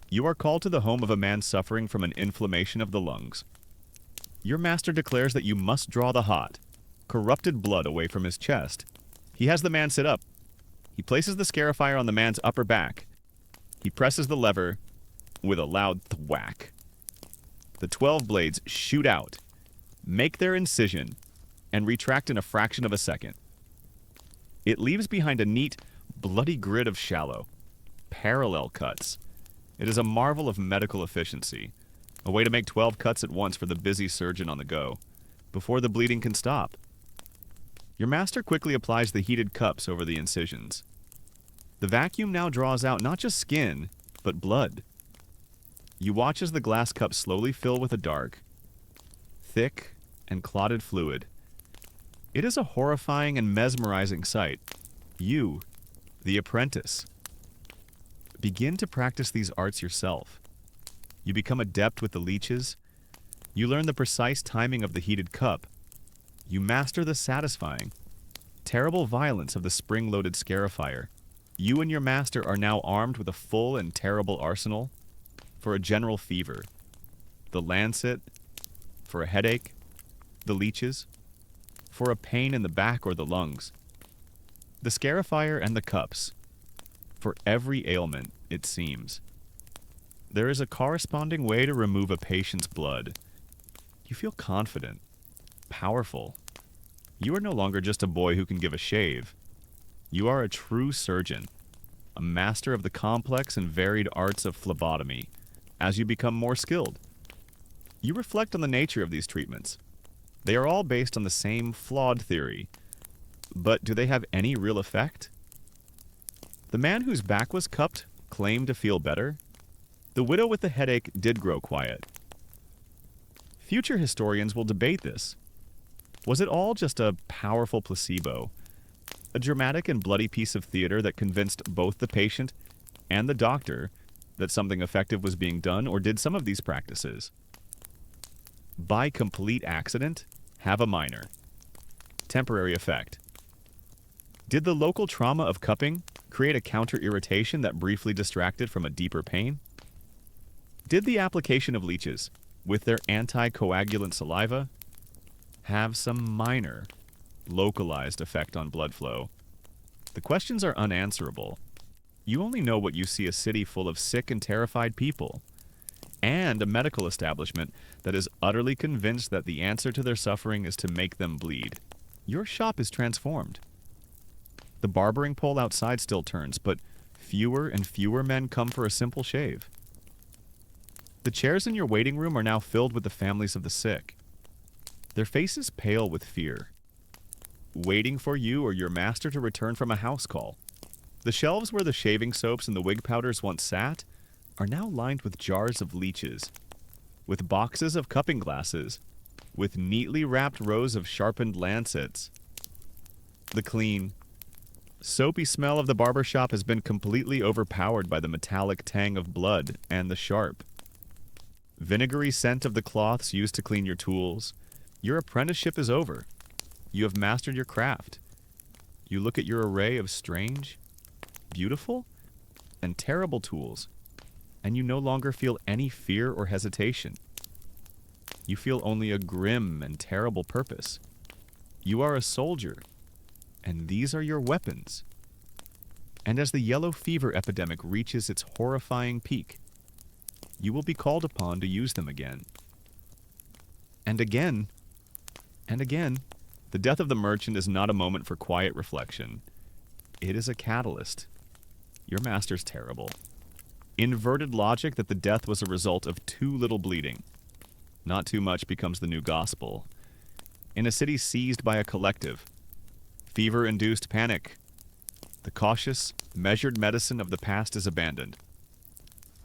You are called to the home of a man suffering from an inflammation of the lungs. Your master declares that you must draw the hot, corrupted blood away from his chest. He has the man sit up. He places the scarifier on the man's upper back. He presses the lever with a loud thwack. The 12 blades shoot out, make their incision, and retract in a fraction of a second. It leaves behind a neat, bloody grid of shallow, parallel cuts. It is a marvel of medical efficiency, a way to make 12 cuts at once for the busy surgeon on the go, before the bleeding can stop. Your master quickly applies the heated cups over the incisions. The vacuum now draws out not just skin, but blood. You watch as the glass cups slowly fill with a dark, thick, and clotted fluid. It is a horrifying and mesmerizing sight. You, the apprentice, begin to practice these arts yourself. You become adept with the leeches. You learn the precise timing of the heated cup. You master the satisfying, terrible violence of the spring-loaded scarifier. You and your master are now armed with a full and terrible arsenal for a general fever, the lancet for a headache, the leeches for a pain in the back or the lungs, the scarifier and the cups for every ailment, it seems. There is a corresponding way to remove a patient's blood. You feel confident, powerful. You are no longer just a boy who can give a shave. You are a true surgeon, a master of the complex and varied arts of phlebotomy. As you become more skilled, you reflect on the nature of these treatments. They are all based on the same flawed theory. But do they have any real effect? The man whose back was cupped claimed to feel better. The widow with the headache did grow quiet. Future historians will debate this. Was it all just a powerful placebo? A dramatic and bloody piece of theater that convinced both the patient and the doctor that something effective was being done, or did some of these practices, by complete accident, have a minor, temporary effect? Did the local trauma of cupping create a counter-irritation that briefly distracted from a deeper pain? Did the application of leeches, with their anticoagulant saliva, have some minor, localized effect on blood flow? The questions are unanswerable. You only know what you see: a city full of sick and terrified people, and a medical establishment that is utterly convinced that the answer to their suffering is to make them bleed. Your shop is transformed. The barbering pole outside still turns, but fewer and fewer men come for a simple shave. The chairs in your waiting room are now filled with the families of the sick, their faces pale with fear, waiting for you or your master to return from a house call. The shelves where the shaving soaps and the wig powders once sat are now lined with jars of leeches, with boxes of cupping glasses, with neatly wrapped rows of sharpened lancets. The clean, soapy smell of the barber shop has been completely overpowered by the metallic tang of blood and the sharp, vinegary scent of the cloths used to clean your tools. Your apprenticeship is over. You have mastered your craft. You look at your array of strange, beautiful, and terrible tools, and you no longer feel any fear or hesitation. You feel only a grim and terrible purpose. You are a soldier, and these are your weapons. And as the yellow fever epidemic reaches its horrifying peak, you will be called upon to use them again. And again, and again. The death of the merchant is not a moment for quiet reflection. It is a catalyst. Your master's terrible. Inverted logic that the death was a result of too little bleeding. Not too much becomes the new gospel. In a city seized by a collective, fever-induced panic, the cautious, measured medicine of the past is abandoned.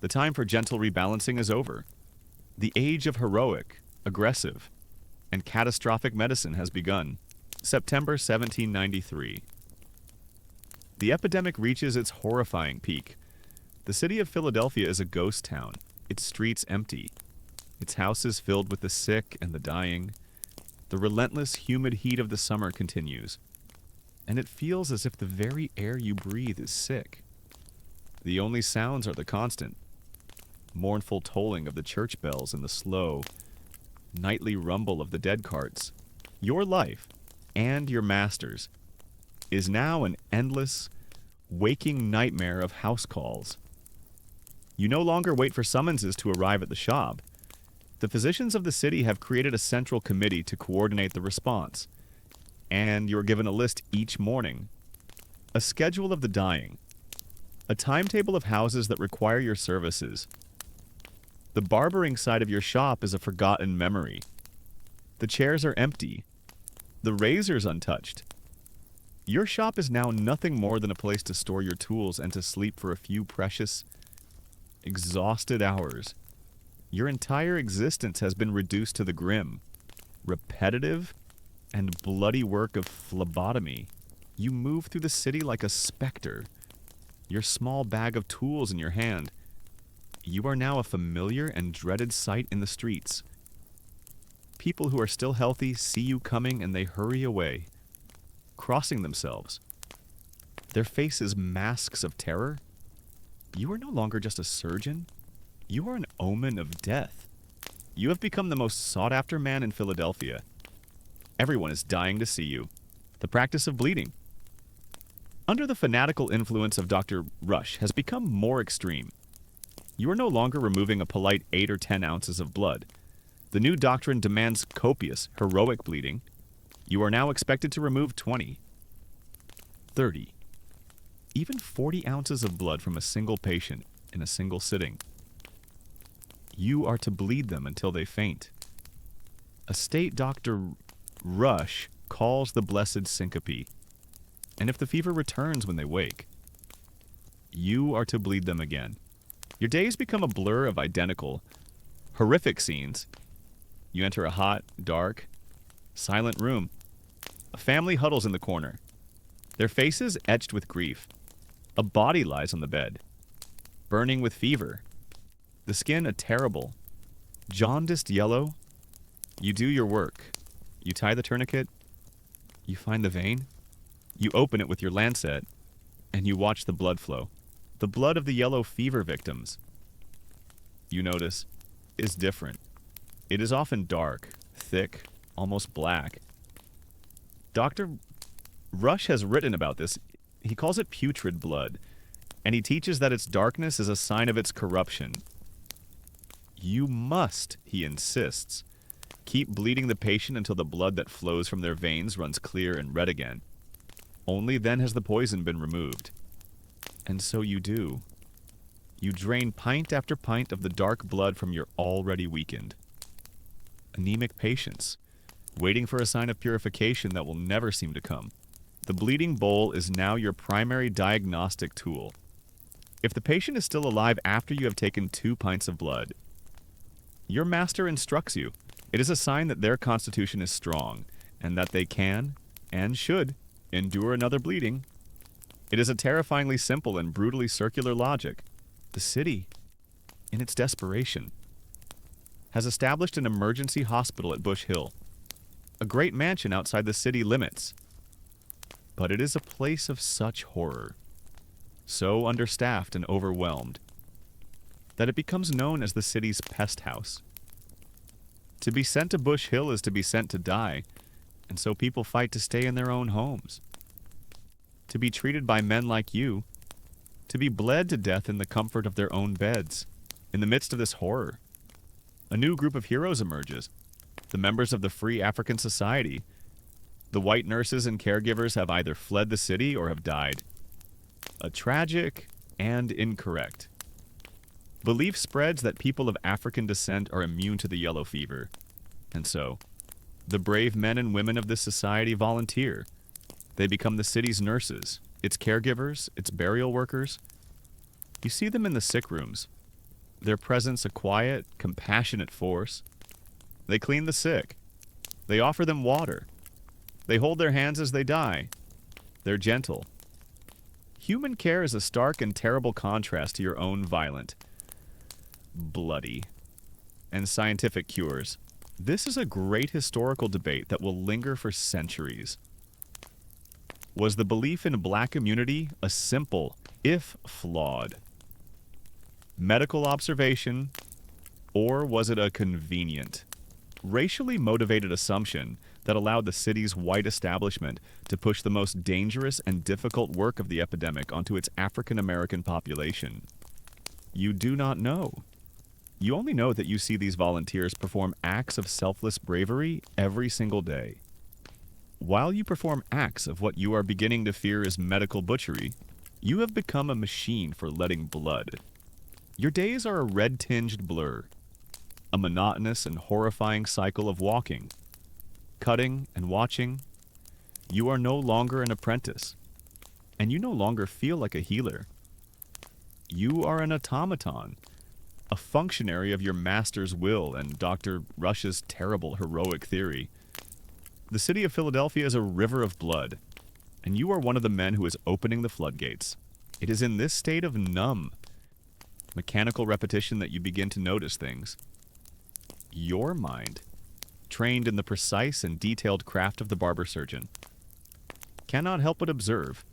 The time for gentle rebalancing is over. The age of heroic, aggressive, and catastrophic medicine has begun. September 1793. The epidemic reaches its horrifying peak. The city of Philadelphia is a ghost town, its streets empty, its houses filled with the sick and the dying. The relentless, humid heat of the summer continues, and it feels as if the very air you breathe is sick. The only sounds are the constant, mournful tolling of the church bells and the slow, nightly rumble of the dead carts. Your life, and your master's, is now an endless, waking nightmare of house calls. You no longer wait for summonses to arrive at the shop. The physicians of the city have created a central committee to coordinate the response, and you're given a list each morning. A schedule of the dying, a timetable of houses that require your services. The barbering side of your shop is a forgotten memory. The chairs are empty. The razors untouched. Your shop is now nothing more than a place to store your tools and to sleep for a few precious, exhausted hours. Your entire existence has been reduced to the grim, repetitive, and bloody work of phlebotomy. You move through the city like a specter, your small bag of tools in your hand. You are now a familiar and dreaded sight in the streets. People who are still healthy see you coming and they hurry away, crossing themselves, their faces masks of terror. You are no longer just a surgeon. You are an omen of death. You have become the most sought-after man in Philadelphia. Everyone is dying to see you. The practice of bleeding, under the fanatical influence of Dr. Rush, has become more extreme. You are no longer removing a polite 8 or 10 ounces of blood. The new doctrine demands copious, heroic bleeding. You are now expected to remove 20, 30, even 40 ounces of blood from a single patient in a single sitting. You are to bleed them until they faint. A state Dr. Rush calls the blessed syncope, and if the fever returns when they wake, you are to bleed them again. Your days become a blur of identical, horrific scenes. You enter a hot, dark, silent room. A family huddles in the corner, their faces etched with grief. A body lies on the bed, burning with fever, the skin a terrible, jaundiced yellow. You do your work. You tie the tourniquet, you find the vein, you open it with your lancet, and you watch the blood flow. The blood of the yellow fever victims, you notice, is different. It is often dark, thick, almost black. Dr. Rush has written about this. He calls it putrid blood, and he teaches that its darkness is a sign of its corruption. You must, he insists, keep bleeding the patient until the blood that flows from their veins runs clear and red again. Only then has the poison been removed. And so you do. You drain pint after pint of the dark blood from your already weakened, anemic patients, waiting for a sign of purification that will never seem to come. The bleeding bowl is now your primary diagnostic tool. If the patient is still alive after you have taken 2 pints of blood, your master instructs you. It is a sign that their constitution is strong, and that they can, and should, endure another bleeding. It is a terrifyingly simple and brutally circular logic. The city, in its desperation, has established an emergency hospital at Bush Hill, a great mansion outside the city limits. But it is a place of such horror, so understaffed and overwhelmed, that it becomes known as the city's pest house. To be sent to Bush Hill is to be sent to die, and so people fight to stay in their own homes. To be treated by men like you, to be bled to death in the comfort of their own beds. In the midst of this horror, a new group of heroes emerges, the members of the Free African Society. The white nurses and caregivers have either fled the city or have died. A tragic and incorrect. Belief spreads that people of African descent are immune to the yellow fever, and so, the brave men and women of this society volunteer. They become the city's nurses, its caregivers, its burial workers. You see them in the sick rooms, their presence a quiet, compassionate force. They clean the sick. They offer them water. They hold their hands as they die. They're gentle. Human care is a stark and terrible contrast to your own violent, bloody, and scientific cures. This is a great historical debate that will linger for centuries. Was the belief in black immunity a simple, if flawed, medical observation, or was it a convenient, racially motivated assumption that allowed the city's white establishment to push the most dangerous and difficult work of the epidemic onto its African American population? You do not know. You only know that you see these volunteers perform acts of selfless bravery every single day. While you perform acts of what you are beginning to fear is medical butchery, you have become a machine for letting blood. Your days are a red-tinged blur, a monotonous and horrifying cycle of walking, cutting and watching. You are no longer an apprentice, and you no longer feel like a healer. You are an automaton, a functionary of your master's will and Dr. Rush's terrible heroic theory. The city of Philadelphia is a river of blood, and you are one of the men who is opening the floodgates. It is in this state of numb, mechanical repetition that you begin to notice things. Your mind, trained in the precise and detailed craft of the barber surgeon, cannot help but observe,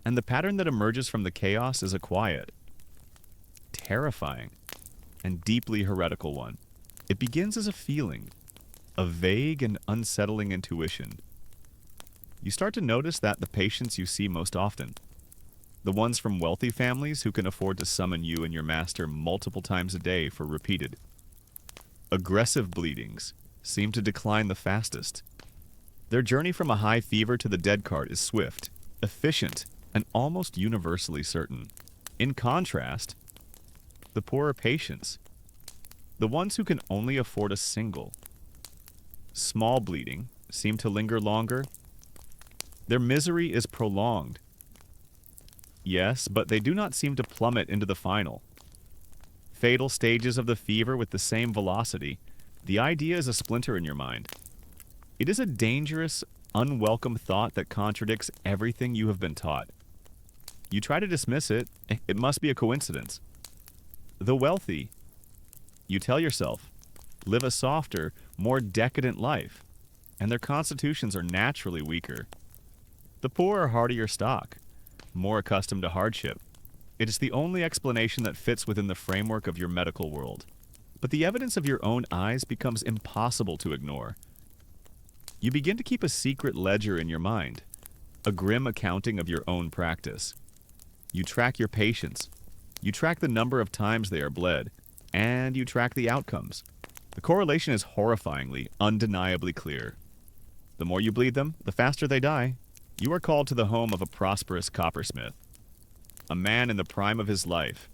and the pattern that emerges from the chaos is a quiet, terrifying, and deeply heretical one. It begins as a feeling, a vague and unsettling intuition. You start to notice that the patients you see most often, the ones from wealthy families who can afford to summon you and your master multiple times a day for repeated, aggressive bleedings, seem to decline the fastest. Their journey from a high fever to the dead cart is swift, efficient, and almost universally certain. In contrast, the poorer patients, the ones who can only afford a single, small bleeding, seem to linger longer. Their misery is prolonged. Yes, but they do not seem to plummet into the final, fatal stages of the fever with the same velocity. The idea is a splinter in your mind. It is a dangerous, unwelcome thought that contradicts everything you have been taught. You try to dismiss it. It must be a coincidence. The wealthy, you tell yourself, live a softer, more decadent life, and their constitutions are naturally weaker. The poor are hardier stock, more accustomed to hardship. It is the only explanation that fits within the framework of your medical world. But the evidence of your own eyes becomes impossible to ignore. You begin to keep a secret ledger in your mind, a grim accounting of your own practice. You track your patients. You track the number of times they are bled, and you track the outcomes. The correlation is horrifyingly, undeniably clear. The more you bleed them, the faster they die. You are called to the home of a prosperous coppersmith, a man in the prime of his life.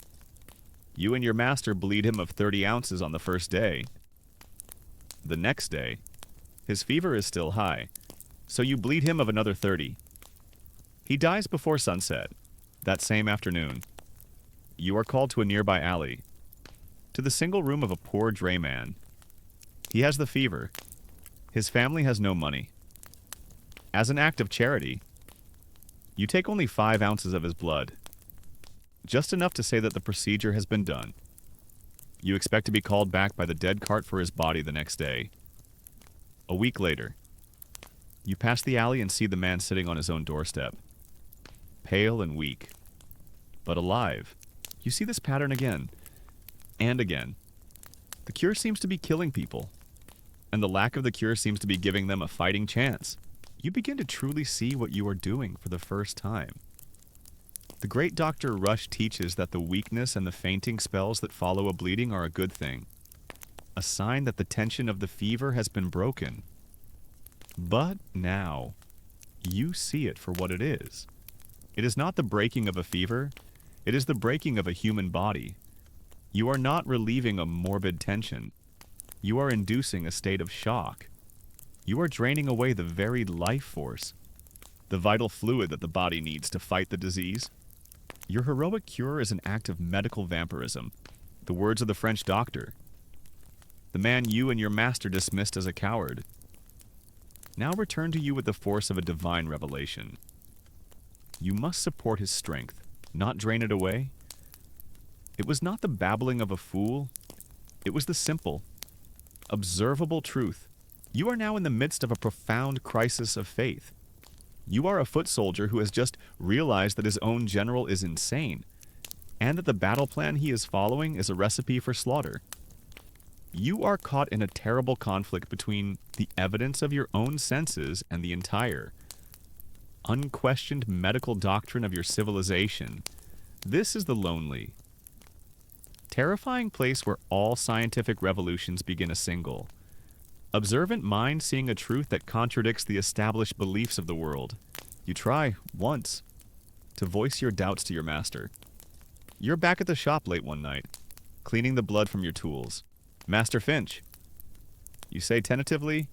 You and your master bleed him of 30 ounces on the first day. The next day, his fever is still high, so you bleed him of another 30. He dies before sunset, that same afternoon. You are called to a nearby alley, to the single room of a poor drayman. He has the fever. His family has no money. As an act of charity, you take only 5 ounces of his blood, just enough to say that the procedure has been done. You expect to be called back by the dead cart for his body the next day. A week later, you pass the alley and see the man sitting on his own doorstep, pale and weak, but alive. You see this pattern again and again. The cure seems to be killing people, and the lack of the cure seems to be giving them a fighting chance. You begin to truly see what you are doing for the first time. The great Dr. Rush teaches that the weakness and the fainting spells that follow a bleeding are a good thing, a sign that the tension of the fever has been broken. But now, you see it for what it is. It is not the breaking of a fever, it is the breaking of a human body. You are not relieving a morbid tension. You are inducing a state of shock. You are draining away the very life force, the vital fluid that the body needs to fight the disease. Your heroic cure is an act of medical vampirism. The words of the French doctor, the man you and your master dismissed as a coward, now return to you with the force of a divine revelation. You must support his strength, not drain it away. It was not the babbling of a fool. It was the simple, observable truth. You are now in the midst of a profound crisis of faith. You are a foot soldier who has just realized that his own general is insane, and that the battle plan he is following is a recipe for slaughter. You are caught in a terrible conflict between the evidence of your own senses and the entire, unquestioned medical doctrine of your civilization. This is the lonely, terrifying place where all scientific revolutions begin a single, observant mind seeing a truth that contradicts the established beliefs of the world. You try, once, to voice your doubts to your master. You're back at the shop late one night, cleaning the blood from your tools. Master Finch, you say tentatively,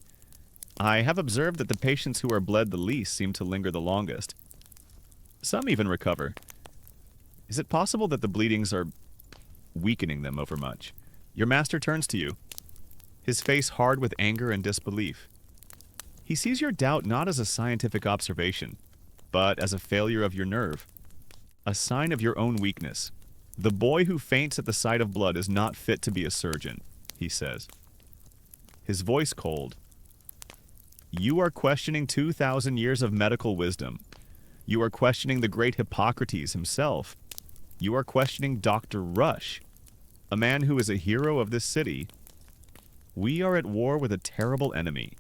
I have observed that the patients who are bled the least seem to linger the longest. Some even recover. Is it possible that the bleedings are weakening them overmuch? Your master turns to you, his face hard with anger and disbelief. He sees your doubt not as a scientific observation, but as a failure of your nerve, a sign of your own weakness. The boy who faints at the sight of blood is not fit to be a surgeon, he says, his voice cold. You are questioning 2,000 years of medical wisdom. You are questioning the great Hippocrates himself. You are questioning Dr. Rush, a man who is a hero of this city. We are at war with a terrible enemy.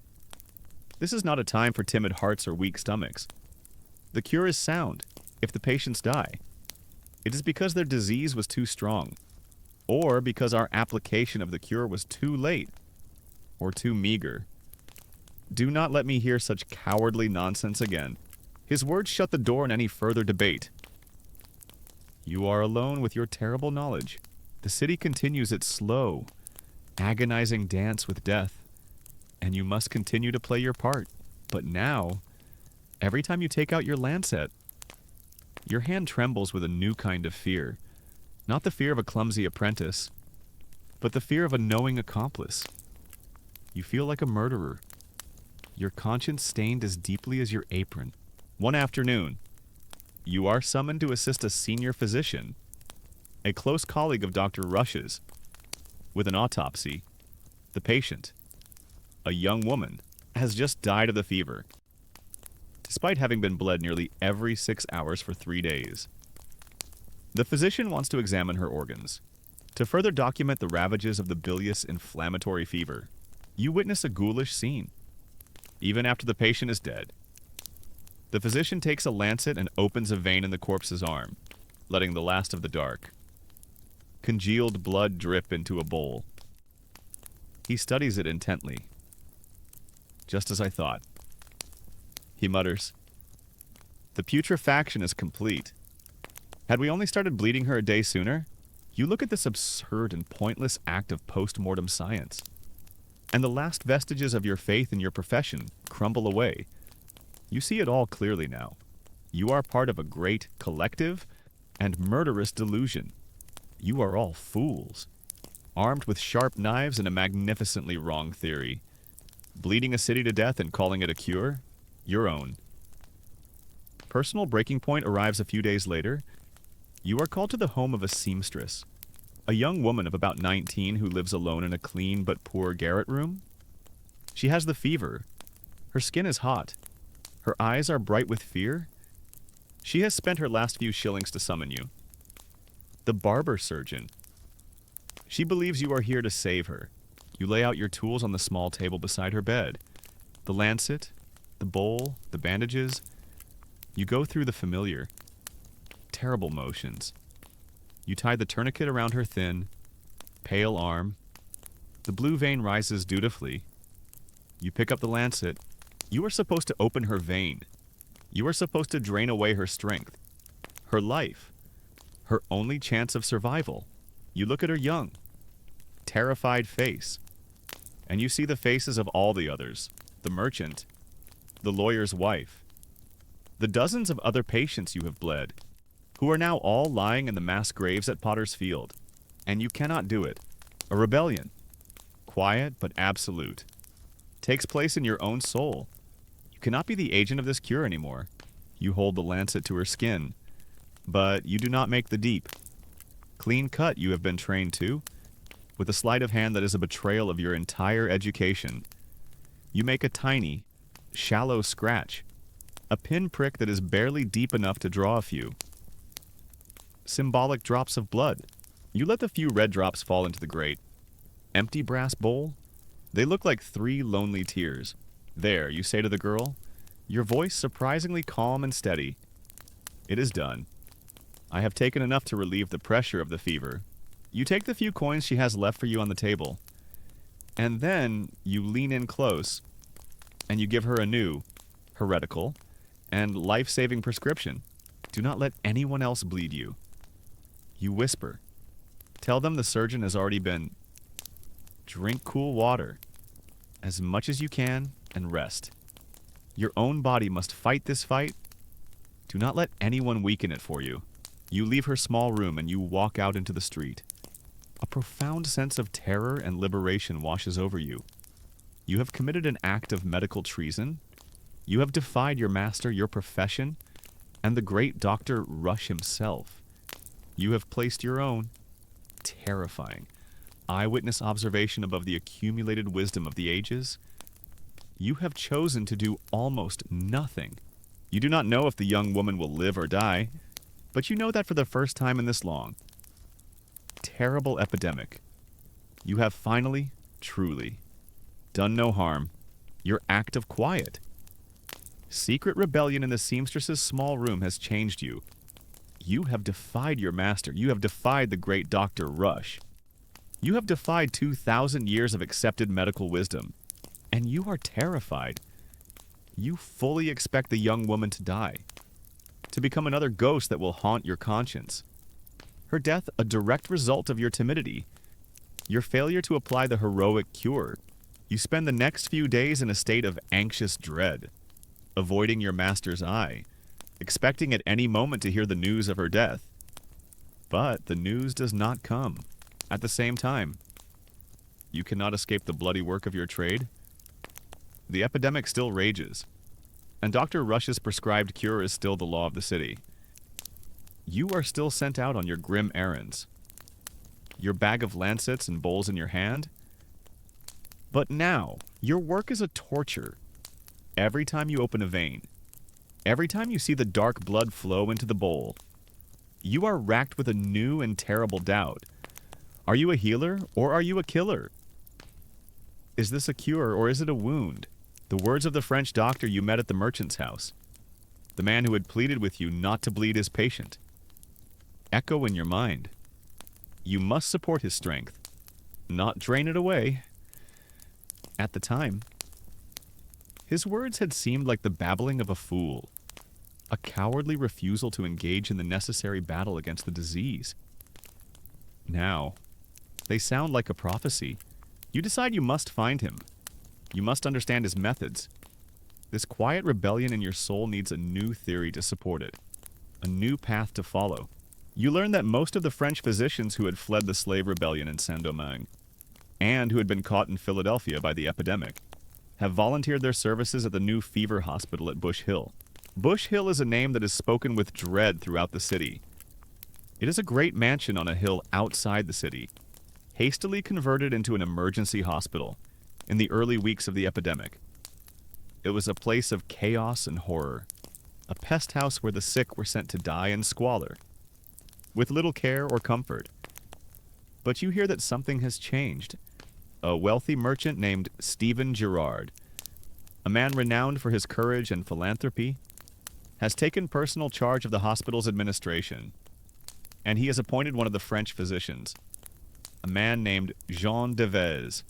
This is not a time for timid hearts or weak stomachs. The cure is sound, if the patients die. It is because their disease was too strong, or because our application of the cure was too late, or too meager. Do not let me hear such cowardly nonsense again. His words shut the door on any further debate. You are alone with your terrible knowledge. The city continues its slow, agonizing dance with death, and you must continue to play your part. But now, every time you take out your lancet, your hand trembles with a new kind of fear. Not the fear of a clumsy apprentice, but the fear of a knowing accomplice. You feel like a murderer, your conscience stained as deeply as your apron. One afternoon, you are summoned to assist a senior physician, a close colleague of Dr. Rush's, with an autopsy. The patient, a young woman, has just died of the fever, despite having been bled nearly every 6 hours for 3 days. The physician wants to examine her organs. To further document the ravages of the bilious inflammatory fever, you witness a ghoulish scene. Even after the patient is dead, the physician takes a lancet and opens a vein in the corpse's arm, letting the last of the dark, congealed blood drip into a bowl. He studies it intently. Just as I thought. He mutters, "The putrefaction is complete. Had we only started bleeding her a day sooner?" You look at this absurd and pointless act of post-mortem science, and the last vestiges of your faith in your profession crumble away. You see it all clearly now. You are part of a great collective and murderous delusion. You are all fools, armed with sharp knives and a magnificently wrong theory. Bleeding a city to death and calling it a cure? Your own. Personal breaking point arrives a few days later. You are called to the home of a seamstress, a young woman of about 19 who lives alone in a clean but poor garret room. She has the fever. Her skin is hot. Her eyes are bright with fear. She has spent her last few shillings to summon you. The barber surgeon. She believes you are here to save her. You lay out your tools on the small table beside her bed. The lancet, the bowl, the bandages. You go through the familiar, terrible motions. You tie the tourniquet around her thin, pale arm. The blue vein rises dutifully. You pick up the lancet. You are supposed to open her vein. You are supposed to drain away her strength, her life, her only chance of survival. You look at her young, terrified face, and you see the faces of all the others, the merchant, the lawyer's wife, the dozens of other patients you have bled, who are now all lying in the mass graves at Potter's Field. And you cannot do it. A rebellion, quiet but absolute, takes place in your own soul. You cannot be the agent of this cure anymore. You hold the lancet to her skin, but you do not make the deep. Clean cut you have been trained to, with a sleight of hand that is a betrayal of your entire education. You make a tiny, shallow scratch, a pinprick that is barely deep enough to draw a few. Symbolic drops of blood. You let the few red drops fall into the grate. Empty brass bowl? They look like 3 lonely tears. There, you say to the girl, your voice surprisingly calm and steady. It is done. I have taken enough to relieve the pressure of the fever. You take the few coins she has left for you on the table, and then you lean in close, and you give her a new, heretical, and life-saving prescription. Do not let anyone else bleed you. You whisper. Tell them the surgeon has already been. Drink cool water, as much as you can, and rest. Your own body must fight this fight. Do not let anyone weaken it for you. You leave her small room and you walk out into the street. A profound sense of terror and liberation washes over you. You have committed an act of medical treason. You have defied your master, your profession, and the great Dr. Rush himself. You have placed your own, terrifying, eyewitness observation above the accumulated wisdom of the ages. You have chosen to do almost nothing. You do not know if the young woman will live or die, but you know that for the first time in this long, terrible epidemic, you have finally, truly, done no harm. Your act of quiet, secret rebellion in the seamstress's small room has changed you. You have defied your master. You have defied the great Dr. Rush. You have defied 2,000 years of accepted medical wisdom. And you are terrified. You fully expect the young woman to die, to become another ghost that will haunt your conscience. Her death a direct result of your timidity, your failure to apply the heroic cure. You spend the next few days in a state of anxious dread, avoiding your master's eye, expecting at any moment to hear the news of her death. But the news does not come. At the same time, you cannot escape the bloody work of your trade. The epidemic still rages, and Dr. Rush's prescribed cure is still the law of the city. You are still sent out on your grim errands, your bag of lancets and bowls in your hand. But now, your work is a torture. Every time you open a vein, every time you see the dark blood flow into the bowl, you are racked with a new and terrible doubt. Are you a healer or are you a killer? Is this a cure or is it a wound? The words of the French doctor you met at the merchant's house, the man who had pleaded with you not to bleed his patient, echo in your mind. You must support his strength, not drain it away. At the time, his words had seemed like the babbling of a fool, a cowardly refusal to engage in the necessary battle against the disease. Now, they sound like a prophecy. You decide you must find him. You must understand his methods. This quiet rebellion in your soul needs a new theory to support it, a new path to follow. You learn that most of the French physicians who had fled the slave rebellion in Saint-Domingue, and who had been caught in Philadelphia by the epidemic, have volunteered their services at the new fever hospital at Bush Hill. Bush Hill is a name that is spoken with dread throughout the city. It is a great mansion on a hill outside the city, hastily converted into an emergency hospital in the early weeks of the epidemic. It was a place of chaos and horror, a pest house where the sick were sent to die in squalor, with little care or comfort. But you hear that something has changed. A wealthy merchant named Stephen Girard, a man renowned for his courage and philanthropy, has taken personal charge of the hospital's administration, and he has appointed one of the French physicians, a man named Jean Devez.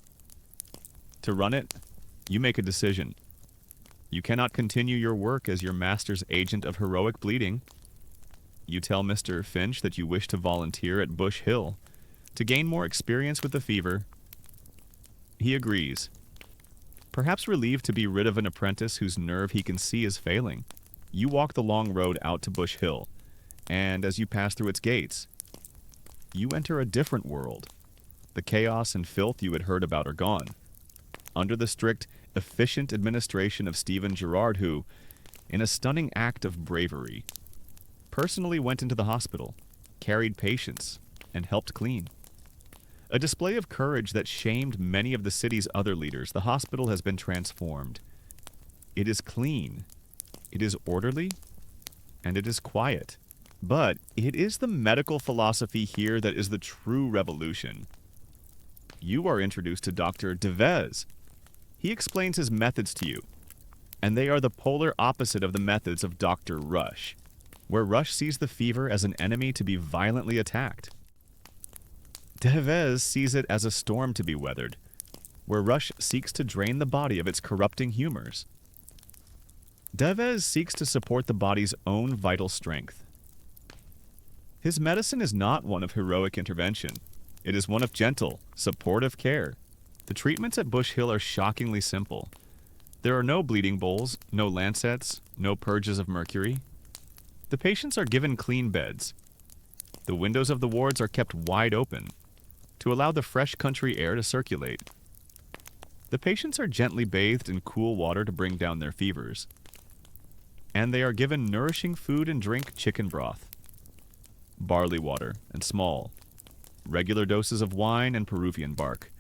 To run it, you make a decision. You cannot continue your work as your master's agent of heroic bleeding. You tell Mr. Finch that you wish to volunteer at Bush Hill to gain more experience with the fever. He agrees, perhaps relieved to be rid of an apprentice whose nerve he can see is failing. You walk the long road out to Bush Hill, and as you pass through its gates, you enter a different world. The chaos and filth you had heard about are gone, under the strict, efficient administration of Stephen Girard, who, in a stunning act of bravery, personally went into the hospital, carried patients, and helped clean. A display of courage that shamed many of the city's other leaders, the hospital has been transformed. It is clean, it is orderly, and it is quiet. But it is the medical philosophy here that is the true revolution. You are introduced to Dr. Devez. He explains his methods to you, and they are the polar opposite of the methods of Dr. Rush, where Rush sees the fever as an enemy to be violently attacked. Devez sees it as a storm to be weathered, where Rush seeks to drain the body of its corrupting humors. Devez seeks to support the body's own vital strength. His medicine is not one of heroic intervention. It is one of gentle, supportive care. The treatments at Bush Hill are shockingly simple. There are no bleeding bowls, no lancets, no purges of mercury. The patients are given clean beds. The windows of the wards are kept wide open to allow the fresh country air to circulate. The patients are gently bathed in cool water to bring down their fevers. And they are given nourishing food and drink chicken broth, barley water, and small, regular doses of wine and Peruvian bark,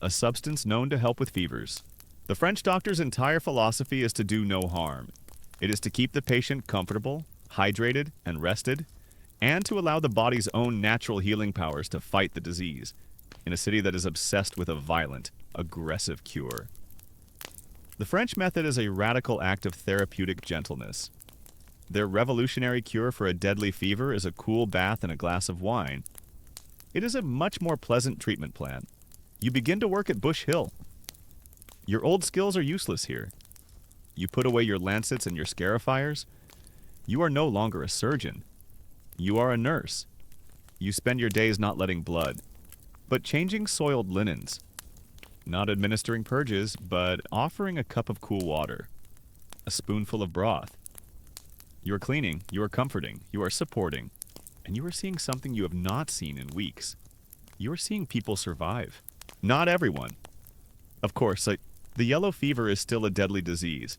a substance known to help with fevers. The French doctor's entire philosophy is to do no harm. It is to keep the patient comfortable, hydrated, and rested, and to allow the body's own natural healing powers to fight the disease in a city that is obsessed with a violent, aggressive cure. The French method is a radical act of therapeutic gentleness. Their revolutionary cure for a deadly fever is a cool bath and a glass of wine. It is a much more pleasant treatment plan. You begin to work at Bush Hill. Your old skills are useless here. You put away your lancets and your scarifiers. You are no longer a surgeon. You are a nurse. You spend your days not letting blood, but changing soiled linens. Not administering purges, but offering a cup of cool water. A spoonful of broth. You are cleaning, you are comforting, you are supporting, and you are seeing something you have not seen in weeks. You are seeing people survive. Not everyone. Of course, the yellow fever is still a deadly disease.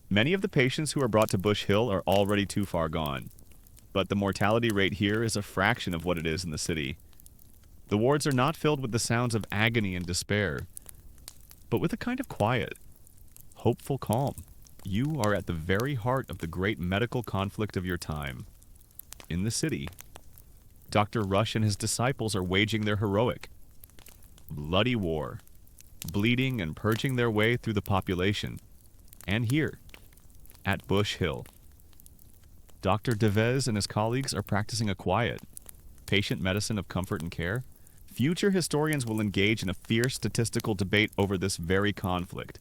Many of the patients who are brought to Bush Hill are already too far gone, but the mortality rate here is a fraction of what it is in the city. The wards are not filled with the sounds of agony and despair, but with a kind of quiet, hopeful calm. You are at the very heart of the great medical conflict of your time. In the city, Dr. Rush and his disciples are waging their heroic, bloody war, bleeding and purging their way through the population. And here, at Bush Hill, Dr. Devez and his colleagues are practicing a quiet, patient medicine of comfort and care. Future historians will engage in a fierce statistical debate over this very conflict.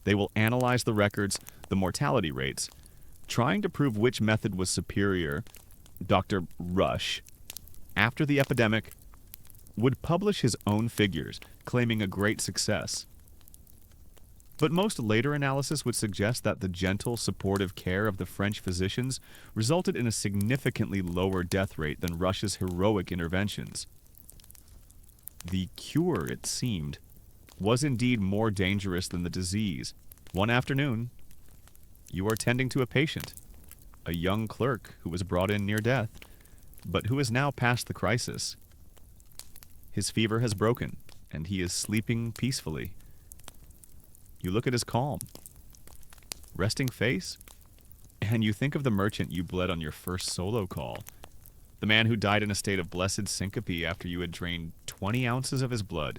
They will analyze the records, the mortality rates, trying to prove which method was superior. Dr. Rush, after the epidemic, would publish his own figures, claiming a great success. But most later analysis would suggest that the gentle, supportive care of the French physicians resulted in a significantly lower death rate than Rush's heroic interventions. The cure, it seemed, was indeed more dangerous than the disease. One afternoon, you are tending to a patient, a young clerk who was brought in near death, but who is now past the crisis. His fever has broken, and he is sleeping peacefully. You look at his calm, resting face, and you think of the merchant you bled on your first solo call, the man who died in a state of blessed syncope after you had drained 20 ounces of his blood.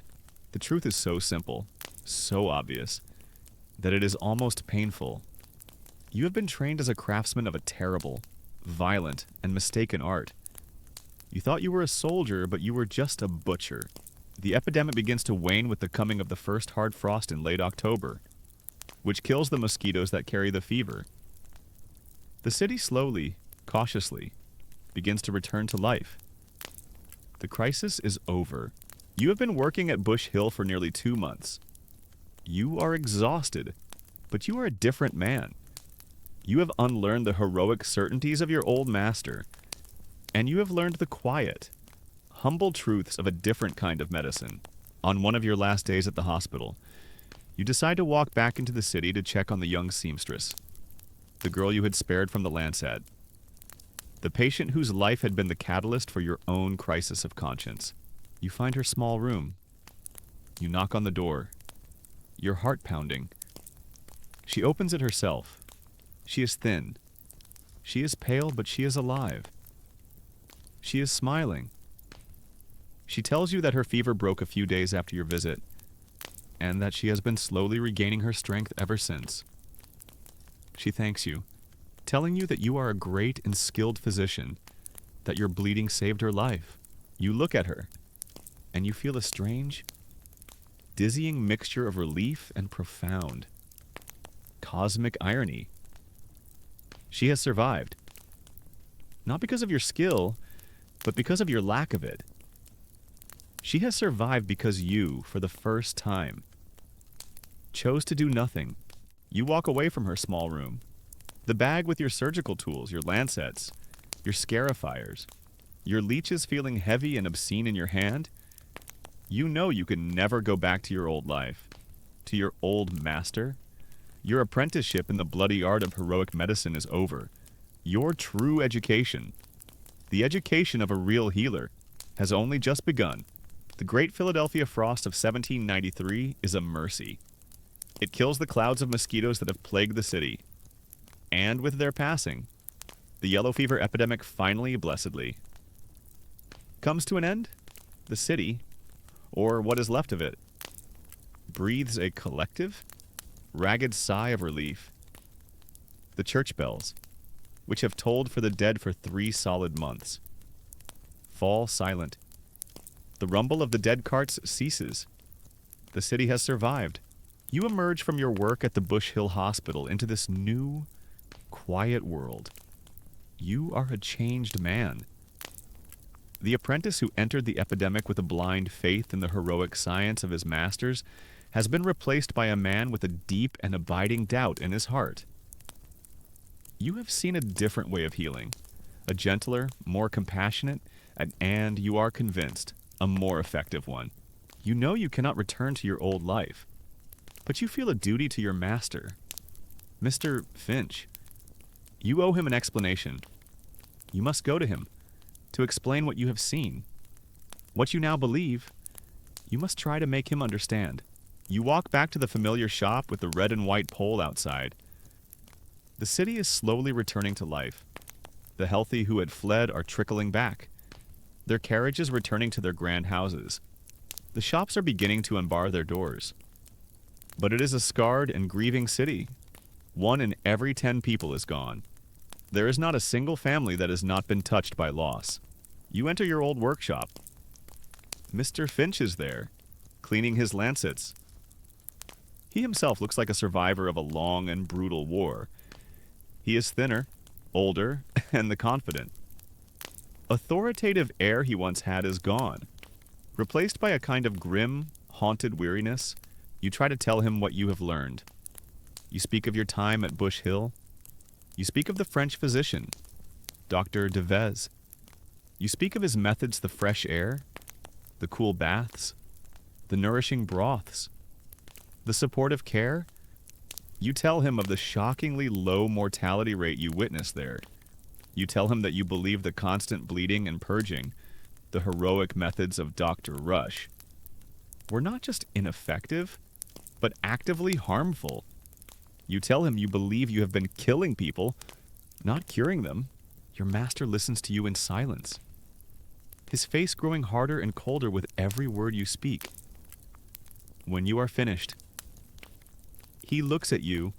The truth is so simple, so obvious, that it is almost painful. You have been trained as a craftsman of a terrible, violent, and mistaken art. You thought you were a soldier, but you were just a butcher. The epidemic begins to wane with the coming of the first hard frost in late October, which kills the mosquitoes that carry the fever. The city slowly, cautiously, begins to return to life. The crisis is over. You have been working at Bush Hill for nearly 2 months. You are exhausted, but you are a different man. You have unlearned the heroic certainties of your old master, and you have learned the quiet, humble truths of a different kind of medicine. On one of your last days at the hospital, you decide to walk back into the city to check on the young seamstress, the girl you had spared from the Lancet, the patient whose life had been the catalyst for your own crisis of conscience. You find her small room. You knock on the door, your heart pounding. She opens it herself. She is thin. She is pale, but she is alive. She is smiling. She tells you that her fever broke a few days after your visit, and that she has been slowly regaining her strength ever since. She thanks you, telling you that you are a great and skilled physician, that your bleeding saved her life. You look at her, and you feel a strange, dizzying mixture of relief and profound, cosmic irony. She has survived, not because of your skill, but because of your lack of it. She has survived because you, for the first time, chose to do nothing. You walk away from her small room, the bag with your surgical tools, your lancets, your scarifiers, your leeches feeling heavy and obscene in your hand. You know you can never go back to your old life, to your old master. Your apprenticeship in the bloody art of heroic medicine is over. Your true education, the education of a real healer, has only just begun. The Great Philadelphia Frost of 1793 is a mercy. It kills the clouds of mosquitoes that have plagued the city. And with their passing, the yellow fever epidemic finally, blessedly, comes to an end. The city, or what is left of it, breathes a collective, ragged sigh of relief. The church bells, which have tolled for the dead for 3 solid months, fall silent. The rumble of the dead carts ceases. The city has survived. You emerge from your work at the Bush Hill Hospital into this new, quiet world. You are a changed man. The apprentice who entered the epidemic with a blind faith in the heroic science of his masters has been replaced by a man with a deep and abiding doubt in his heart. You have seen a different way of healing, a gentler, more compassionate, and you are convinced, a more effective one. You know you cannot return to your old life, but you feel a duty to your master, Mr. Finch. You owe him an explanation. You must go to him to explain what you have seen. What you now believe, you must try to make him understand. You walk back to the familiar shop with the red and white pole outside. The city is slowly returning to life. The healthy who had fled are trickling back, their carriages returning to their grand houses. The shops are beginning to unbar their doors. But it is a scarred and grieving city. 1 in every 10 people is gone. There is not a single family that has not been touched by loss. You enter your old workshop. Mr. Finch is there, cleaning his lancets. He himself looks like a survivor of a long and brutal war. He is thinner, older, and the confident. Authoritative air he once had is gone. Replaced by a kind of grim, haunted weariness, you try to tell him what you have learned. You speak of your time at Bush Hill. You speak of the French physician, Dr. Devez. You speak of his methods, the fresh air, the cool baths, the nourishing broths, the supportive care. You tell him of the shockingly low mortality rate you witnessed there. You tell him that you believe the constant bleeding and purging, the heroic methods of Dr. Rush, were not just ineffective, but actively harmful. You tell him you believe you have been killing people, not curing them. Your master listens to you in silence, his face growing harder and colder with every word you speak. When you are finished, he looks at you,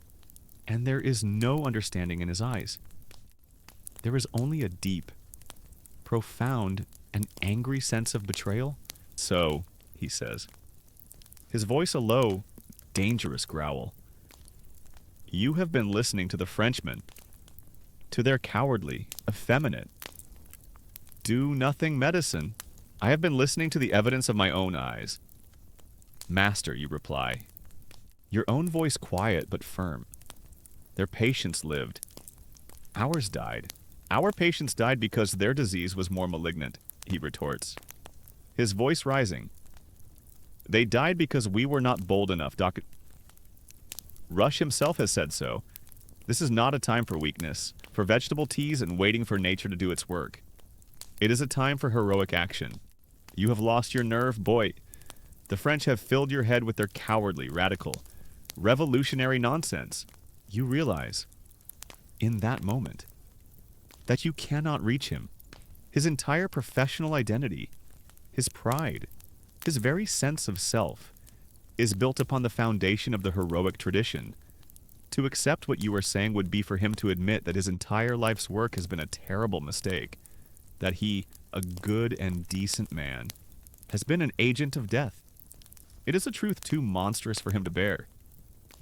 and there is no understanding in his eyes. There is only a deep, profound, and angry sense of betrayal. So, he says, his voice a low, dangerous growl. You have been listening to the Frenchmen, to their cowardly, effeminate, do-nothing medicine. I have been listening to the evidence of my own eyes. Master, you reply, your own voice quiet but firm. Their patients lived. Ours died. Our patients died because their disease was more malignant, he retorts, his voice rising. They died because we were not bold enough, Dr. Rush himself has said so. This is not a time for weakness, for vegetable teas and waiting for nature to do its work. It is a time for heroic action. You have lost your nerve, boy. The French have filled your head with their cowardly, radical, revolutionary nonsense. You realize, in that moment, that you cannot reach him. His entire professional identity, his pride, his very sense of self, is built upon the foundation of the heroic tradition. To accept what you are saying would be for him to admit that his entire life's work has been a terrible mistake, that he, a good and decent man, has been an agent of death. It is a truth too monstrous for him to bear.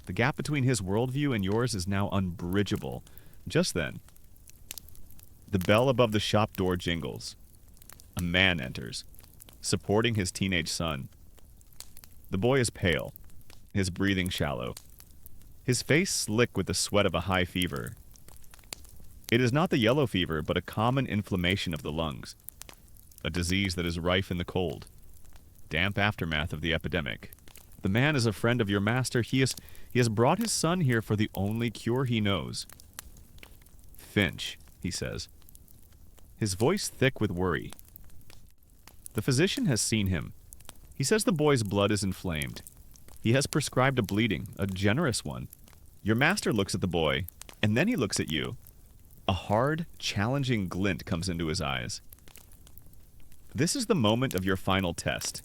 The gap between his worldview and yours is now unbridgeable. Just then, the bell above the shop door jingles. A man enters, supporting his teenage son. The boy is pale, his breathing shallow, his face slick with the sweat of a high fever. It is not the yellow fever, but a common inflammation of the lungs, a disease that is rife in the cold, damp aftermath of the epidemic. The man is a friend of your master. He has brought his son here for the only cure he knows. Finch, he says, his voice thick with worry. The physician has seen him. He says the boy's blood is inflamed. He has prescribed a bleeding, a generous one. Your master looks at the boy, and then he looks at you. A hard, challenging glint comes into his eyes. This is the moment of your final test.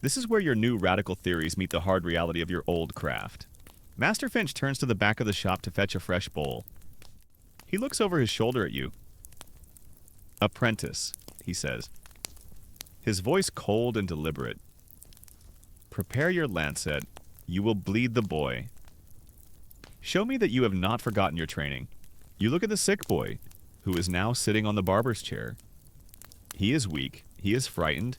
This is where your new radical theories meet the hard reality of your old craft. Master Finch turns to the back of the shop to fetch a fresh bowl. He looks over his shoulder at you. Apprentice, he says, his voice cold and deliberate. Prepare your lancet You will bleed the boy. Show me that you have not forgotten your training. You look at the sick boy, who is now sitting on the barber's chair. He is weak. He is frightened.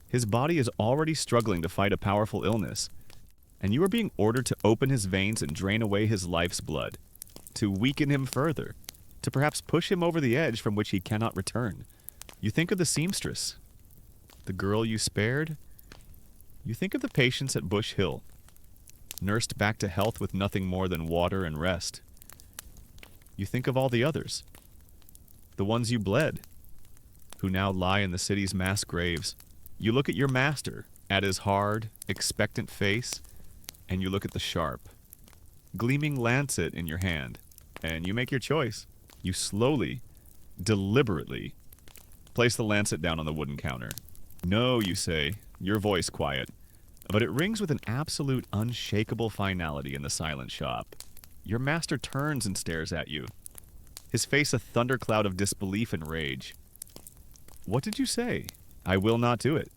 His body is already struggling to fight a powerful illness, and you are being ordered to open his veins and drain away his life's blood, to weaken him further, to perhaps push him over the edge from which he cannot return. You think of the seamstress, the girl you spared. You think of the patients at Bush Hill, nursed back to health with nothing more than water and rest. You think of all the others, the ones you bled, who now lie in the city's mass graves. You look at your master, at his hard, expectant face, and you look at the sharp, gleaming lancet in your hand, and you make your choice. You slowly, deliberately, place the lancet down on the wooden counter. No, you say, your voice quiet, but it rings with an absolute unshakable finality in the silent shop. Your master turns and stares at you, his face a thundercloud of disbelief and rage. What did you say? I will not do it.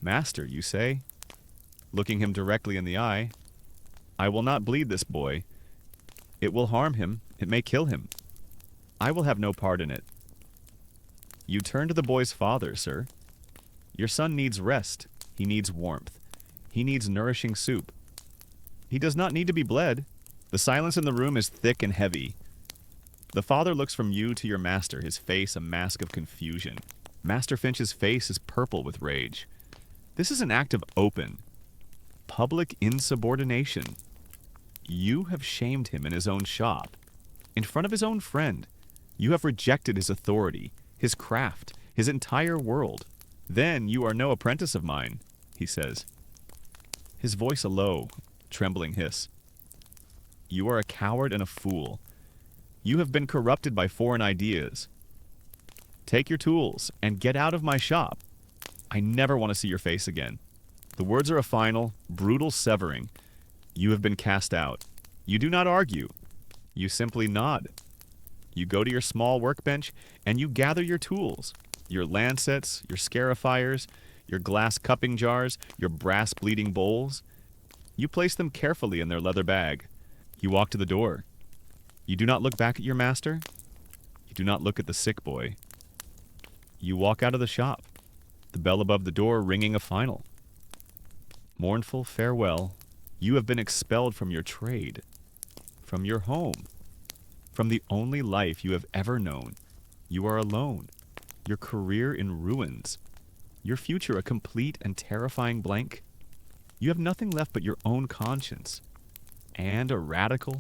Master, you say, looking him directly in the eye, I will not bleed this boy. It will harm him. It may kill him. I will have no part in it. You turn to the boy's father, sir. Your son needs rest. He needs warmth. He needs nourishing soup. He does not need to be bled. The silence in the room is thick and heavy. The father looks from you to your master, his face a mask of confusion. Master Finch's face is purple with rage. This is an act of open, public insubordination. You have shamed him in his own shop, in front of his own friend. You have rejected his authority, his craft, his entire world. Then you are no apprentice of mine, he says. His voice a low, trembling hiss. You are a coward and a fool. You have been corrupted by foreign ideas. Take your tools and get out of my shop. I never want to see your face again. The words are a final, brutal severing. You have been cast out. You do not argue. You simply nod. You go to your small workbench and you gather your tools, your lancets, your scarifiers, your glass cupping jars, your brass bleeding bowls. You place them carefully in their leather bag. You walk to the door. You do not look back at your master. You do not look at the sick boy. You walk out of the shop, the bell above the door ringing a final. Mournful farewell. You have been expelled from your trade, from your home, from the only life you have ever known. You are alone, your career in ruins, your future a complete and terrifying blank. You have nothing left but your own conscience, and a radical,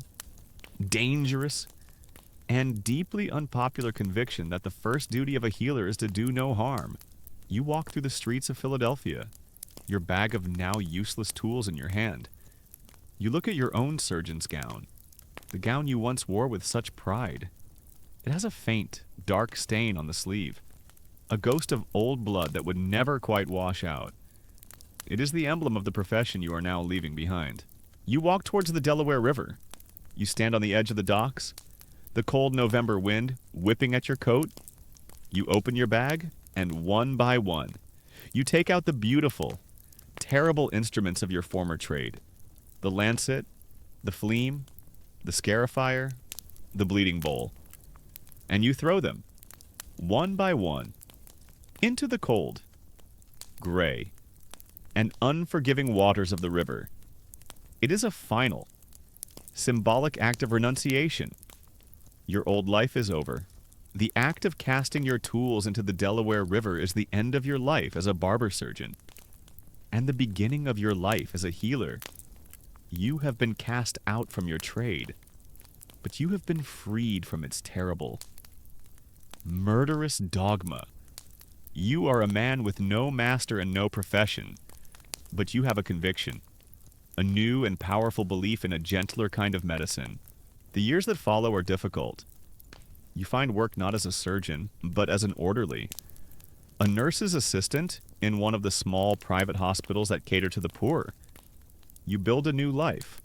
dangerous, and deeply unpopular conviction that the first duty of a healer is to do no harm. You walk through the streets of Philadelphia, your bag of now useless tools in your hand. You look at your own surgeon's gown, the gown you once wore with such pride. It has a faint, dark stain on the sleeve, a ghost of old blood that would never quite wash out. It is the emblem of the profession you are now leaving behind. You walk towards the Delaware River. You stand on the edge of the docks, the cold November wind whipping at your coat. You open your bag, and one by one, you take out the beautiful, terrible instruments of your former trade. The lancet, the fleam, the scarifier, the bleeding bowl. And you throw them, one by one, into the cold, gray, and unforgiving waters of the river. It is a final, symbolic act of renunciation. Your old life is over. The act of casting your tools into the Delaware River is the end of your life as a barber surgeon, and the beginning of your life as a healer. You have been cast out from your trade, but you have been freed from its terrible, murderous dogma. You are a man with no master and no profession, but you have a conviction, a new and powerful belief in a gentler kind of medicine. The years that follow are difficult. You find work not as a surgeon, but as an orderly, a nurse's assistant in one of the small private hospitals that cater to the poor. You build a new life,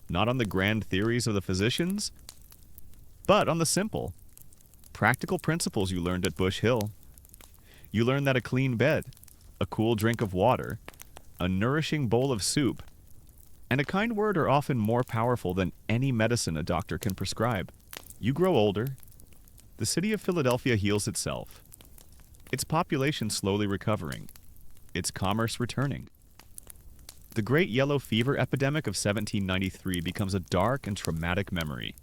not on the grand theories of the physicians, but on the simple, practical principles you learned at Bush Hill. You learn that a clean bed, a cool drink of water, a nourishing bowl of soup, And a kind word are often more powerful than any medicine a doctor can prescribe. You grow older. The city of Philadelphia heals itself. Its population slowly recovering. Its commerce returning. The Great Yellow Fever epidemic of 1793 becomes a dark and traumatic memory.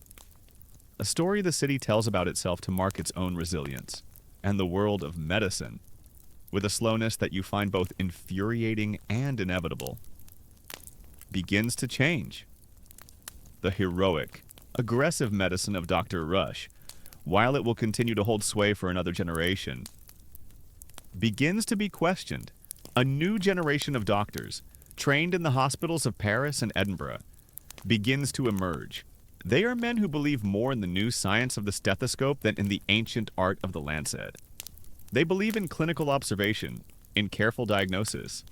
A story the city tells about itself to mark its own resilience. And the world of medicine, with a slowness that you find both infuriating and inevitable, begins to change. The heroic, aggressive medicine of Dr. Rush, while it will continue to hold sway for another generation, begins to be questioned. A new generation of doctors, trained in the hospitals of Paris and Edinburgh, begins to emerge. They are men who believe more in the new science of the stethoscope than in the ancient art of the lancet. They believe in clinical observation, in careful diagnosis.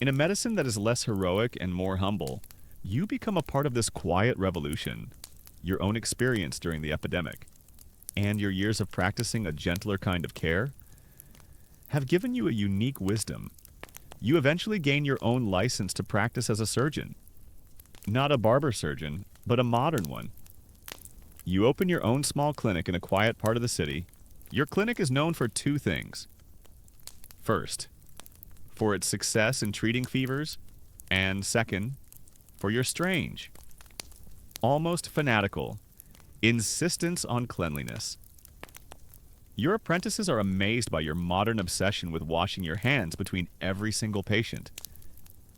In a medicine that is less heroic and more humble, you become a part of this quiet revolution. Your own experience during the epidemic, and your years of practicing a gentler kind of care, have given you a unique wisdom. You eventually gain your own license to practice as a surgeon. Not a barber surgeon, but a modern one. You open your own small clinic in a quiet part of the city. Your clinic is known for two things. First, for its success in treating fevers, and second, for your strange, almost fanatical, insistence on cleanliness. Your apprentices are amazed by your modern obsession with washing your hands between every single patient.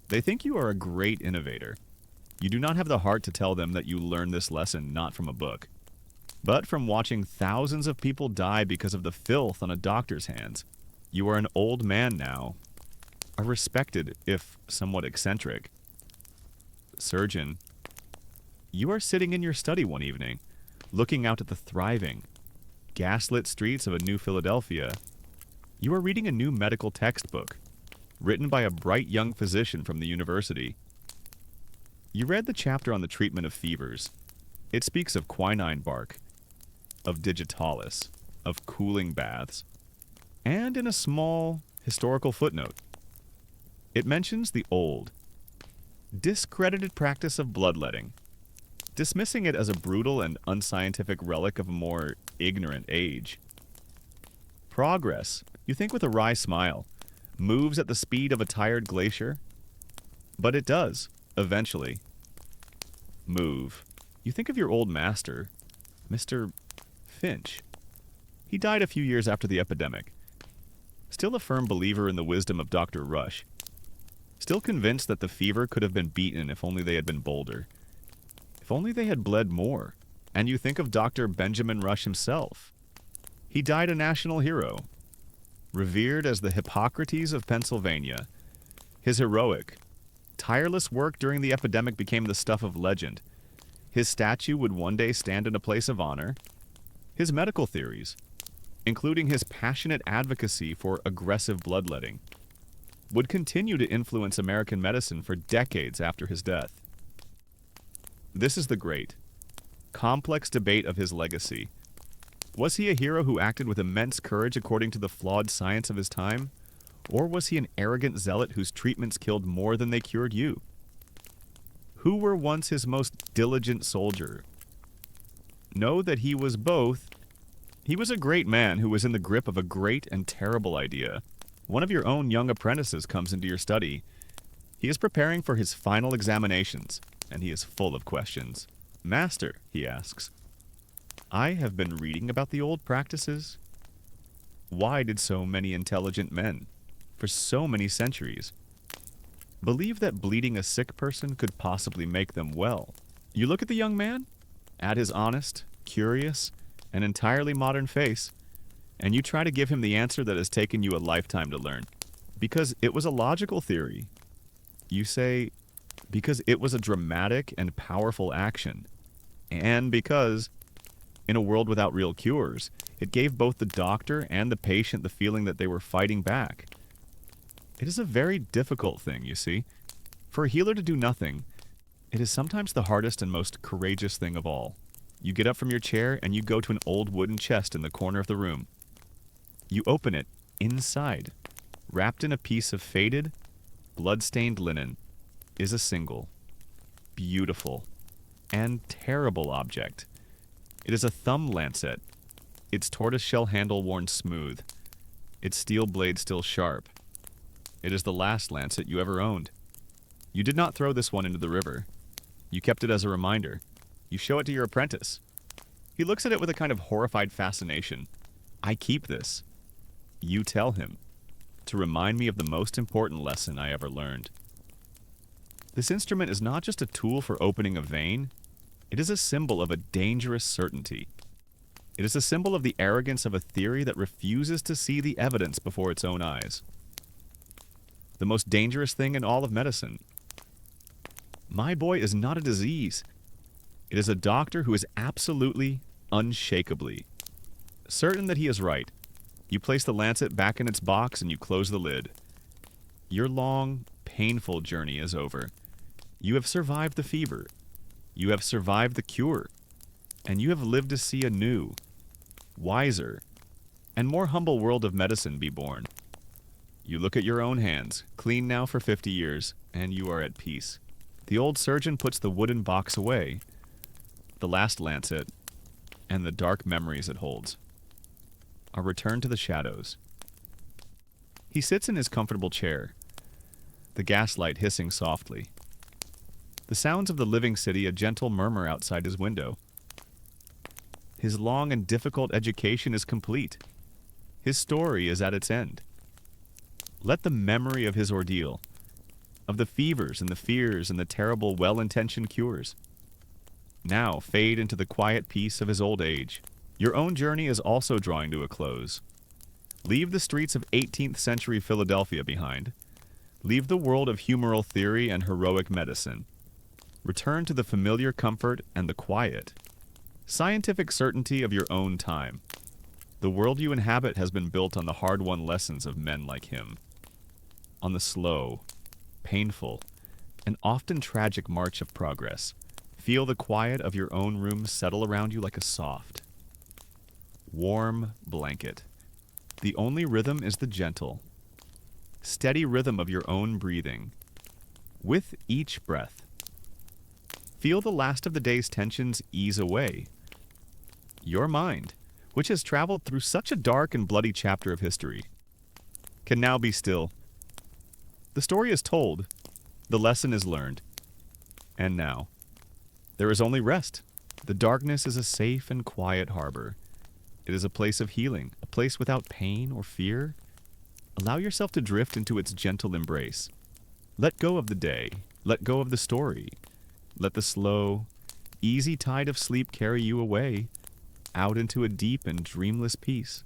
They think you are a great innovator. You do not have the heart to tell them that you learned this lesson not from a book, but from watching thousands of people die because of the filth on a doctor's hands. You are an old man now, a respected, if somewhat eccentric, surgeon. You are sitting in your study one evening, looking out at the thriving, gaslit streets of a new Philadelphia. You are reading a new medical textbook, written by a bright young physician from the university. You read the chapter on the treatment of fevers. It speaks of quinine bark, of digitalis, of cooling baths, and in a small historical footnote, it mentions the old, discredited practice of bloodletting, dismissing it as a brutal and unscientific relic of a more ignorant age. Progress, you think with a wry smile, moves at the speed of a tired glacier, but it does, eventually, move. You think of your old master, Mr. Finch. He died a few years after the epidemic. Still a firm believer in the wisdom of Dr. Rush. Still convinced that the fever could have been beaten if only they had been bolder. If only they had bled more. And you think of Dr. Benjamin Rush himself. He died a national hero, revered as the Hippocrates of Pennsylvania. His heroic, tireless work during the epidemic became the stuff of legend. His statue would one day stand in a place of honor. His medical theories, including his passionate advocacy for aggressive bloodletting, would continue to influence American medicine for decades after his death. This is the great, complex debate of his legacy. Was he a hero who acted with immense courage according to the flawed science of his time? Or was he an arrogant zealot whose treatments killed more than they cured you? Who were once his most diligent soldier? Know that he was both. He was a great man who was in the grip of a great and terrible idea. One of your own young apprentices comes into your study. He is preparing for his final examinations, and he is full of questions. "Master," he asks, "I have been reading about the old practices. Why did so many intelligent men, for so many centuries, believe that bleeding a sick person could possibly make them well?" You look at the young man, at his honest, curious, and entirely modern face, and you try to give him the answer that has taken you a lifetime to learn. Because it was a logical theory. You say, because it was a dramatic and powerful action. And because, in a world without real cures, it gave both the doctor and the patient the feeling that they were fighting back. It is a very difficult thing, you see. For a healer to do nothing, it is sometimes the hardest and most courageous thing of all. You get up from your chair and you go to an old wooden chest in the corner of the room. You open it. Inside, wrapped in a piece of faded, blood-stained linen, is a single, beautiful and terrible object. It is a thumb lancet, its tortoiseshell handle worn smooth, its steel blade still sharp. It is the last lancet you ever owned. You did not throw this one into the river. You kept it as a reminder. You show it to your apprentice. He looks at it with a kind of horrified fascination. I keep this. You tell him, to remind me of the most important lesson I ever learned. This instrument is not just a tool for opening a vein, it is a symbol of a dangerous certainty. It is a symbol of the arrogance of a theory that refuses to see the evidence before its own eyes. The most dangerous thing in all of medicine. My boy is not a disease. It is a doctor who is absolutely, unshakably certain that he is right. You place the lancet back in its box and you close the lid. Your long, painful journey is over. You have survived the fever. You have survived the cure. And you have lived to see a new, wiser, and more humble world of medicine be born. You look at your own hands, clean now for 50 years, and you are at peace. The old surgeon puts the wooden box away, the last lancet, and the dark memories it holds. A return to the shadows. He sits in his comfortable chair, the gaslight hissing softly. The sounds of the living city a gentle murmur outside his window. His long and difficult education is complete. His story is at its end. Let the memory of his ordeal, of the fevers and the fears and the terrible well-intentioned cures, now fade into the quiet peace of his old age. Your own journey is also drawing to a close. Leave the streets of 18th century Philadelphia behind. Leave the world of humoral theory and heroic medicine. Return to the familiar comfort and the quiet, scientific certainty of your own time. The world you inhabit has been built on the hard-won lessons of men like him. On the slow, painful, and often tragic march of progress, feel the quiet of your own room settle around you like a soft, warm blanket. The only rhythm is the gentle, steady rhythm of your own breathing. With each breath, feel the last of the day's tensions ease away. Your mind, which has traveled through such a dark and bloody chapter of history, can now be still. The story is told, the lesson is learned, and now there is only rest. The darkness is a safe and quiet harbor. It is a place of healing, a place without pain or fear. Allow yourself to drift into its gentle embrace. Let go of the day. Let go of the story. Let the slow, easy tide of sleep carry you away, out into a deep and dreamless peace.